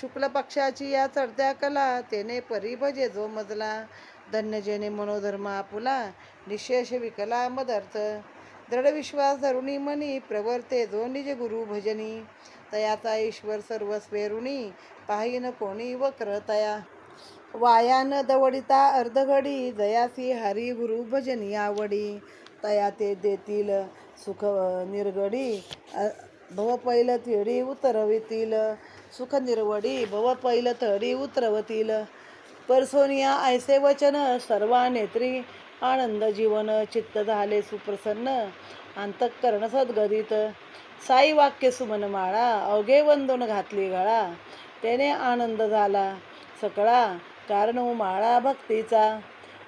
शुक्ल पक्षाची या चढत्या कला तेने परी भजे जो मजला. धन्य जेने मनोधर्म आपुला निशेष विकला मदर्थ. दृढ विश्वास धरुणी मनी प्रवर्ते जो निज गुरु भजनी. तयाचा ईश्वर सर्वस्वे ऋणी पाहिन कोणी वक्र तया. वायान दवडिता अर्धघडी जयासी हरी गुरु भजनी आवडी. तया ते देतील सुख निर्गडी भव पैल तिडी उतरवितील. सुख निर्वडी भव पैल तडी उतरवतील. परसोनिया ऐसे वचन सर्वा नेत्री आनंद जीवन. चित्त झाले सुप्रसन्न अंतःकरण सद्गदित. साई वाक्य सुमन माळा अवघे वंदन घातली गळा. त्याने आनंद झाला सकळा कारण माळा भक्तीचा.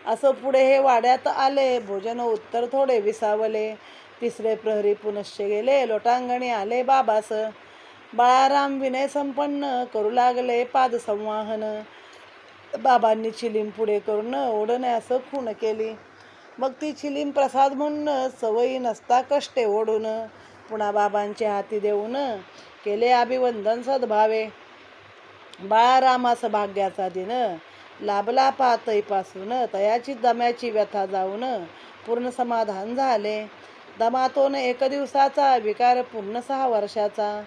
असं पुढे हे वाड्यात आले भोजन उत्तर थोडे विसावले. तिसरे प्रहरी पुनश्च गेले लोटांगणी आले बाबास. बाळाराम विनय संपन्न करू लागले पाद संवाहन. बाबांनी चिलीम पुढे करून ओढण्यास खूण केली. मग ती चिलीम प्रसाद म्हणून सवयी नसता कष्टे ओढून. पुन्हा बाबांच्या हाती देऊन केले अभिवंदन सद्भावे. बाळारामास भाग्याचा दिन लाभला पातईपासून. तयाची दम्याची व्यथा जाऊन पूर्ण समाधान झाले. दमातून 1 दिवसाचा विकार पूर्ण 6 वर्षाचा.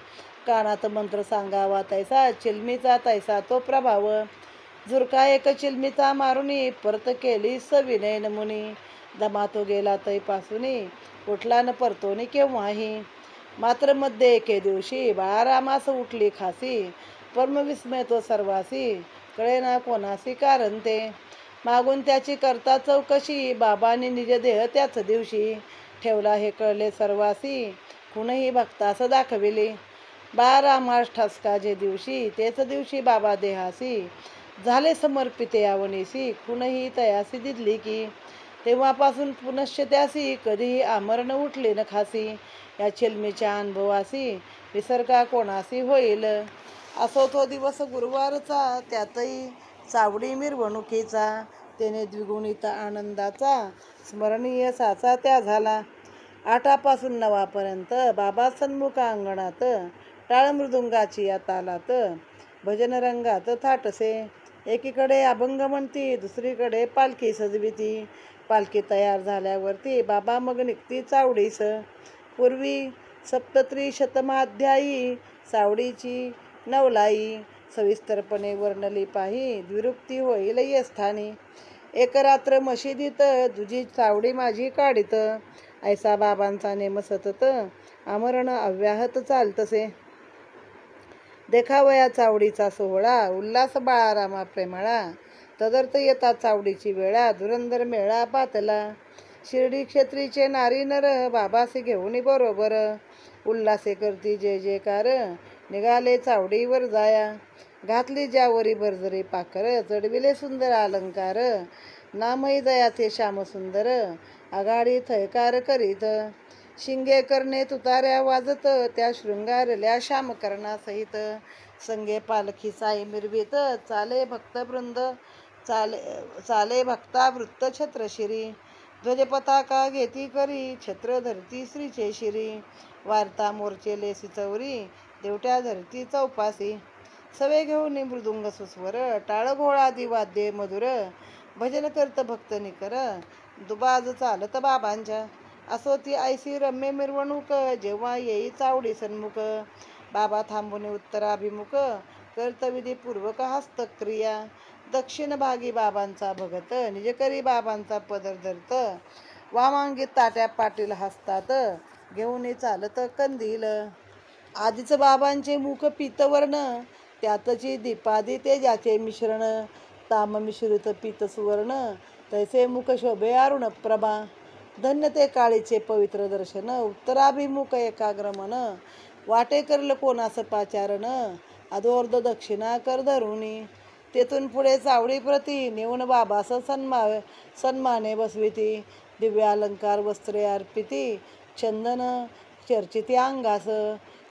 कानात मंत्र सांगावा तैसा चिलमीचा तैसा तो प्रभाव. झुरका एक चिलमीचा मारुनी परत केली सविनय नमुनी. दमातो गेला तैपासूनी उठला न परतोनी केव्हाही. मात्र मध्ये एके दिवशी बाळारामास उठली खासी. परमविस्मय तो सर्वासी कळेना कोणासी कारण ते. मागून त्याची करता चौकशी बाबांनी निज देह त्याच दिवशी ठेवला हे कळले सर्वासी. कुणही भक्तास दाखविले. बाळारामास ठसका जे दिवशी तेच दिवशी बाबा देहासी झाले समर्पिते आवनीसी. कुणही तयासी दिदली की तेव्हापासून पुनश्च त्यासी कधीही आमरण उठले न खासी. या चिलमीच्या अनुभवासी विसर्गा कोणासी होईल. असो तो दिवस गुरुवारचा त्यातही चावडी मिरवणुकीचा. त्याने द्विगुणित आनंदाचा स्मरणीय साचा त्या झाला. 8पासून 9पर्यंत बाबा सन्मुख अंगणात टाळ मृदुंगाची या तालात भजन रंगात थाटसे. एकीकडे अभंग म्हणती दुसरीकडे पालखी सजविती. पालखी तयार झाल्यावरती बाबा मग निघती चावडीस. पूर्वी सप्तत्रिशतमाध्यायी सावडीची नवलाई सविस्तरपणे वर्णली पाही द्विरुक्ती होईल ये स्थानी. एक रात्र मशिदीत दुजी चावडी माझी काढीत. ऐसा बाबांचा नेम सतत आमरण अव्याहत चालतसे. देखावया चावडीचा सोहळा उल्हास बाळारामा प्रेमळा. तदर्थ येतात चावडीची वेळा धुरंधर मेळा पातला. शिर्डी क्षेत्रीचे नारी नर बाबासे घेऊन बरोबर. उल्हासे करती जय जयकार निघाले चावडीवर जाया. घातली ज्यावरी बर्जरी पाखर चढविले सुंदर अलंकार. नामही दयाचे श्यामसुंदर आघाडी थयकार करीत. शिंगे करणे तुताऱ्या वाजत त्या शृंगारल्या श्यामकर्णासहित. संगे पालखी साई मिरवीत चाले भक्तवृंद चाले भक्ता वृत्त छत्रशिरी. ध्वज पताका घेती करी छत्र धरती श्रीचे शिरी. वार्ता मोर्चे लेसी चौरी देवट्या धरती चौपासी. सवे घेऊन मृदुंग सुस्वर टाळ घोळादी वाद्ये मधुर. भजन करत भक्त निकर दुबाज चालत बाबांच्या. असो ती ऐसी रम्य मिरवणूक जेव्हा येई चावडी सन्मुख. बाबा थांबून उत्तराभिमुख कर्तविधीपूर्वक हस्तक्रिया. दक्षिण भागी बाबांचा भगत निजकरी बाबांचा पदर धरत. वामांगी ताट्या पाटील हसतात घेऊन चालत कंदील. आधीच बाबांचे मुख पीतवर्ण त्यातची दीपादी तेजाचे मिश्रण, ताम मिश्रित पीत सुवर्ण, तैसे मुख शोभे अरुण प्रभा. धन्य ते काळीचे पवित्र दर्शन, उत्तराभिमुख एकाग्र मन. वाटे करल कोणास पाचारण, अधोर्ध दक्षिणा कर धरुणी. तेथून पुढे चावडी प्रती नेऊन बाबास सन्माने बसविती. दिव्य अलंकार वस्त्रे अर्पिती, चंदन चर्चिती अंगास.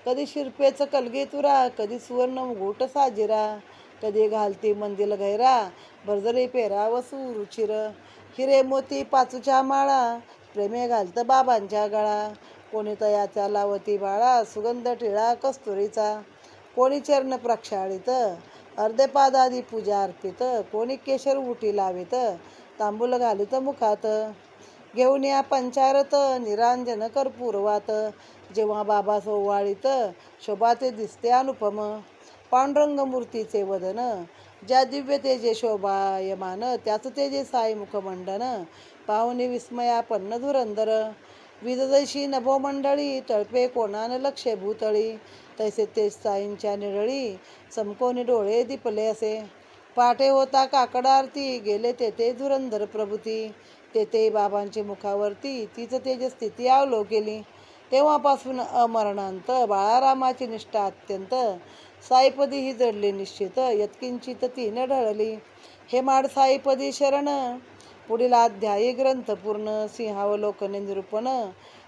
कधी शिरपेच कलगी तुरा, कधी सुवर्ण मुकुट साजिरा. कधी घालती मंदिल गैरा, भरजरी पेरा वसू रुचिर. हिरे मोती पाचूच्या माळा, प्रेमे घालत बाबांच्या गळा. कोणी तयाचा लावती बाळा, सुगंध टिळा कस्तुरीचा. कोणी चरण प्रक्षाळित, अर्धे पादादी पूजा अर्पित. कोणी केशर उटी लावित, तांबूल घालित मुखात. घेऊन या पंचारत, निरांजन कर्पूरवात. जेव्हा बाबा सोवाळीत, शोभा ते दिसते अनुपम. पांडुरंग मूर्तीचे वदन, ज्या दिव्य तेजे शोभायमान. त्याच तेजे साई मुखमंडन, पाहुणे विस्मयापन्न धुरंदर. विजजैशी नभोमंडळी, तळपे कोणान लक्षे भूतळी. तैसे ते साईंच्या निळळी, समकोनी डोळे दिपले असे. पाठे होता काकड आरती, गेले तेथे धुरंधर प्रभूती. तेथे बाबांची मुखावरती, तीच तेज स्थिती अवलोकेली. तेव्हापासून अमरणांत, बाळारामाची निष्ठा अत्यंत. साईपदी ही जडली निश्चित, यत्किंचित ती न ढळली. हे माड साईपदी शरण, पुढील अध्यायी ग्रंथ पूर्ण. सिंहावलोकने निरूपण,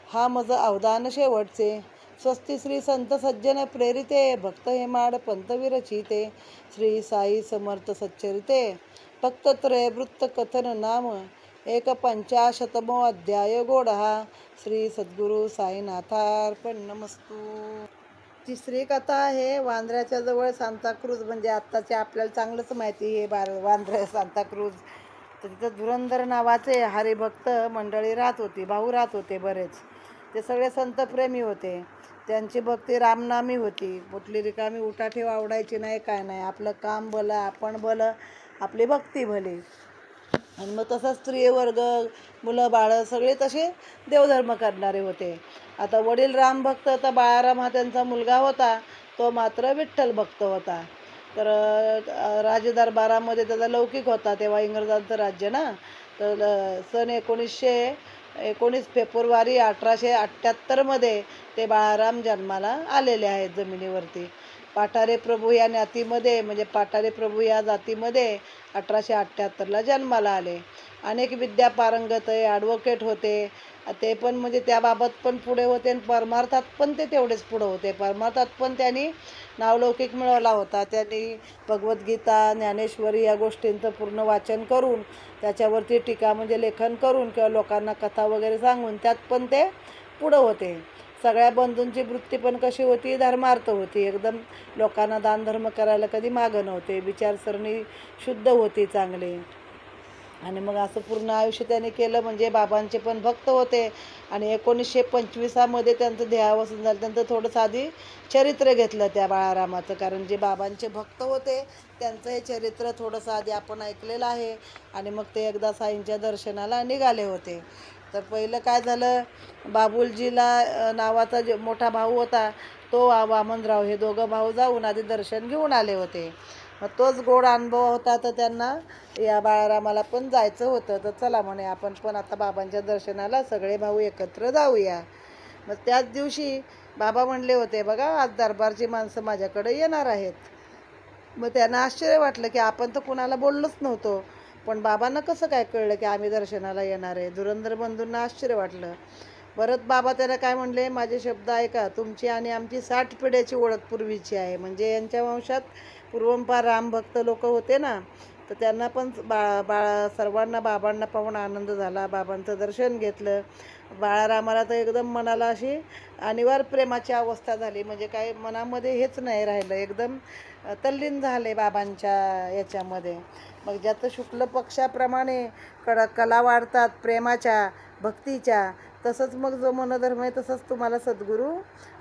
हा मज अवदान शेवटचे. स्वस्ती श्री संत सज्जन प्रेरिते, भक्त हेमाड पंत विरचिते. श्री साई समर्थ सच्चरिते, भक्तत्रय वृत्त कथन नाम. 1पंचाशतमो अध्याय गोडहा. श्री सद्गुरु साईनाथार्पण नमस्तु. तिसरी कथा आहे वांद्र्याच्या जवळ सांताक्रूज, म्हणजे आत्ताचे आपल्याला चांगलंच माहिती आहे वांद्र्या सांताक्रूज. तर तिथं धुरंधर नावाचे हरिभक्त मंडळी राहत होती, भाऊ राहत होते बरेच. ते सगळे संतप्रेमी होते. त्यांची भक्ती रामनामी होती. कुठली रिकामी उठाठेव आवडायची नाही, काय नाही. आपलं काम भलं, आपण भलं, आपली भक्ती भली. आणि मग तसं स्त्रीवर्ग, मुलं बाळं सगळे तसे देवधर्म करणारे होते. आता वडील राम भक्त, तर बाळाराम हा त्यांचा मुलगा होता, तो मात्र विठ्ठल भक्त होता. तर राजदरबारामध्ये त्याचा लौकिक होता. तेव्हा इंग्रजांचं राज्य ना. तर सन 1919 फेब्रुवारी 1878 ते बाळाराम जन्माला आलेले आहेत जमिनीवरती. पाठारे प्रभू या ज्ञातीमध्ये, म्हणजे पाठारे प्रभू या जातीमध्ये 1878 जन्माला आले. अनेक विद्या पारंगत आहे, ॲडव्होकेट होते ते पण, म्हणजे त्याबाबत पण पुढे होते आणि परमार्थात पण ते तेवढेच पुढे होते. परमार्थात पण त्यांनी नावलौकिक मिळवला होता. त्यांनी भगवद्गीता, ज्ञानेश्वरी या गोष्टींचं पूर्ण वाचन करून, त्याच्यावरती टीका म्हणजे लेखन करून किंवा लोकांना कथा वगैरे सांगून त्यात पण ते पुढं होते. सगळ्या बंधूंची वृत्ती पण कशी होती, धर्मार्थ होती. एकदम लोकांना दानधर्म करायला कधी मागं नव्हते. विचारसरणी शुद्ध होती चांगली. आणि मग असं पूर्ण आयुष्य त्याने केलं. म्हणजे बाबांचे पण भक्त होते. आणि 1925 त्यांचं देहावसन झालं. त्यांचं थोडंसं आधी चरित्र घेतलं त्या बाळारामाचं, कारण जे बाबांचे भक्त होते त्यांचं हे चरित्र थोडंसं आधी आपण ऐकलेलं आहे. आणि मग ते एकदा साईंच्या दर्शनाला निघाले होते. तर पहिलं काय झालं, बाबुलजीला नावाचा जो मोठा भाऊ होता, तो वामनराव, हे दोघं भाऊ जाऊन आधी दर्शन घेऊन आले होते. मग तोच गोड अनुभव होता. तर त्यांना या बाळारामाला पण जायचं होतं. तर चला म्हणे, आपण पण आता बाबांच्या दर्शनाला सगळे भाऊ एकत्र जाऊया. मग त्याच दिवशी बाबा म्हणले होते, बघा आज दरबारची माणसं माझ्याकडे येणार आहेत. मग त्यांना आश्चर्य वाटलं की आपण तर कुणाला बोललोच नव्हतो, पण बाबांना कसं काय कळलं की आम्ही दर्शनाला येणार आहे. धुरंधर बंधूंना आश्चर्य वाटलं. परत बाबा त्यांना काय म्हणले, माझे शब्द ऐका, तुमची आणि आमची 60 पिढ्याची ओळख पूर्वीची आहे. म्हणजे यांच्या वंशात पूर्वंपार रामभक्त लोक होते ना. तर त्यांना पण सर्वांना बाबांना पाहून आनंद झाला. बाबांचं दर्शन घेतलं. बाळारामाला तर एकदम मनाला अशी अनिवार्य प्रेमाची अवस्था झाली. म्हणजे काय मनामध्ये हेच नाही राहिलं, एकदम तल्लीन झाले बाबांच्या याच्यामध्ये. मग ज्याचं शुक्ल पक्षाप्रमाणे कला वाढतात प्रेमाच्या, भक्तीच्या, तसंच मग जो मनोधर्म आहे तसंच तुम्हाला सद्गुरू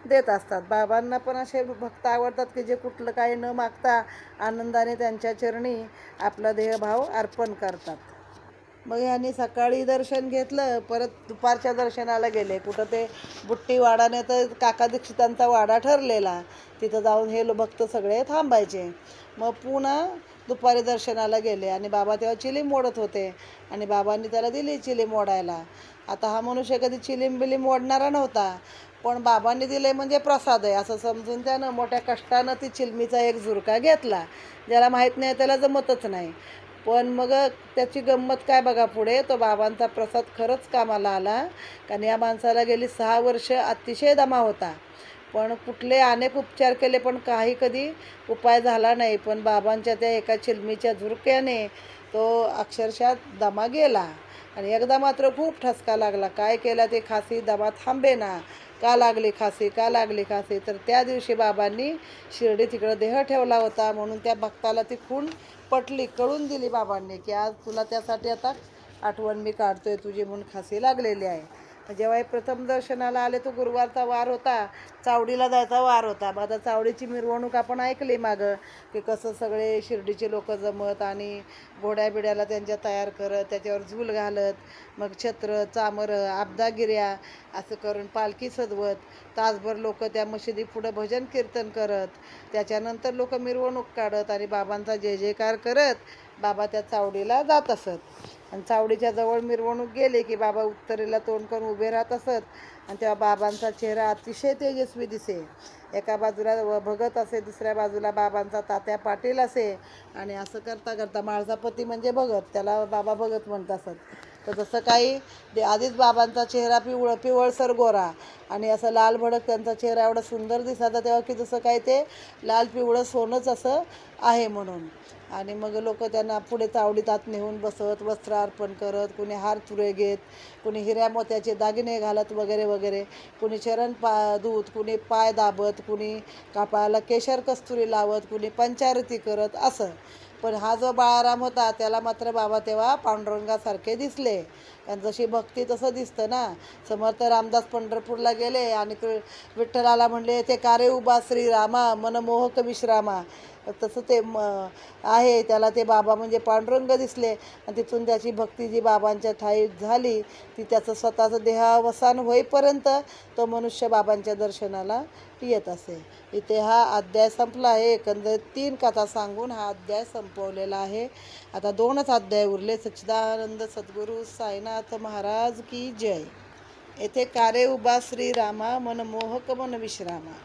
देत असतात. बाबांना पण असे भक्त आवडतात की जे कुठलं काही न मागता आनंदाने त्यांच्या चरणी आपला देहभाव अर्पण करतात. मग ह्यांनी सकाळी दर्शन घेतलं, परत दुपारच्या दर्शनाला गेले. कुठं ते बुट्टी वाडाने तर काका दीक्षितांचा वाडा ठरलेला, तिथं जाऊन हे भक्त सगळे थांबायचे. मग पुन्हा दुपारी दर्शनाला गेले आणि बाबा तेव्हा चिलीम ओढत होते आणि बाबांनी त्याला दिली चिलीम ओढायला. आता हा मनुष्य कधी चिलीम बिलीम ओढणारा नव्हता, पण बाबांनी दिले म्हणजे प्रसाद आहे असं समजून त्यानं मोठ्या कष्टानं ती चिलमीचा एक झुरका घेतला. ज्याला माहीत नाही त्याला जमतच नाही. पण मग त्याची गंमत काय बघा पुढे, तो बाबांचा प्रसाद खरंच कामाला आला. कारण या माणसाला गेली 6 वर्ष अतिशय दमा होता. पण कुठले अनेक उपचार केले पण काही कधी उपाय झाला नाही. पण बाबांच्या त्या एका चिलमीच्या झुरक्याने तो अक्षरशः दमा गेला. आणि एकदा मात्र खूप ठसका लागला. काय केला ते खासी दमा थांबेना. का लागली खासी, का लागली खासी. तर त्या दिवशी बाबांनी शिर्डी तिकडं देह ठेवला होता, म्हणून त्या भक्ताला ती खूण पटली, कळून दिली बाबांनी की आज तुला त्यासाठी आता आठवण मी काढतोय तुझी, म्हणून खासी लागलेली आहे. जेव्हा हे प्रथम दर्शनाला आले तो गुरुवारचा वार होता, चावडीला जायचा वार होता. मग आता चावडीची मिरवणूक आपण ऐकली मागं, की कसं सगळे शिर्डीचे लोक जमत आणि घोड्या बिड्याला त्यांच्या तयार करत, त्याच्यावर झूल घालत, मग छत्र चामरं आबदागिऱ्या असं करून पालखी सजवत तासभर लोक त्या मशिदी पुढं भजन कीर्तन करत, त्याच्यानंतर लोक मिरवणूक काढत आणि बाबांचा जय जयकार करत बाबा त्या चावडीला जात असत. आणि चावडीच्या जवळ मिरवणूक गेली की बाबा उत्तरेला तोंड करून उभे राहत असत. आणि तेव्हा बाबांचा चेहरा अतिशय तेजस्वी दिसे. एका बाजूला भगत असे, दुसऱ्या बाजूला बाबांचा तात्या पाटील असे. आणि असं करता करता माळजापती म्हणजे भगत, त्याला बाबा भगत म्हणत असत. तर तसं काही आधीच बाबांचा चेहरा पिवळसर गोरा आणि असं लाल भडक त्यांचा चेहरा एवढा सुंदर दिसायचा तेव्हा की जसं काय ते लाल पिवळं सोनंच असं आहे म्हणून. आणि मग लोक त्यांना पुढे चावडीत आत नेऊन बसत, वस्त्र अर्पण करत, कुणी हार तुरे घेत, कुणी हिऱ्या मोत्याचे दागिने घालत वगैरे वगैरे, कुणी चरण धूत, कुणी पाय दाबत, कुणी कपाळाला केशर कस्तुरी लावत, कुणी पंचारती करत असं. पण हा जो बाळाराम होता त्याला मात्र बाबा तेव्हा पांडुरंगासारखे दिसले. कारण जशी भक्ती तसं दिसतं ना. समर्थ रामदास पंढरपूरला गेले आणि विठ्ठलाला म्हणले ते कारे उभा श्रीरामा मनमोहक विश्रामा. तसं ते आहे, त्याला ते बाबा म्हणजे पांडुरंग दिसले. आणि तिथून त्याची भक्ती जी बाबांच्या ठाईत झाली ती त्याचं स्वतःचं देहावसान होईपर्यंत तो मनुष्य बाबांच्या दर्शनाला येत असे. इथे हा अध्याय संपला आहे. एकंदरीत 3 कथा सांगून हा अध्याय संपवलेला आहे. आता 2च अध्याय उरले. सच्चिदानंद सद्गुरू साईनाथ महाराज की जय. येथे कारे उभा श्रीरामा मनमोहक मन विश्रामा.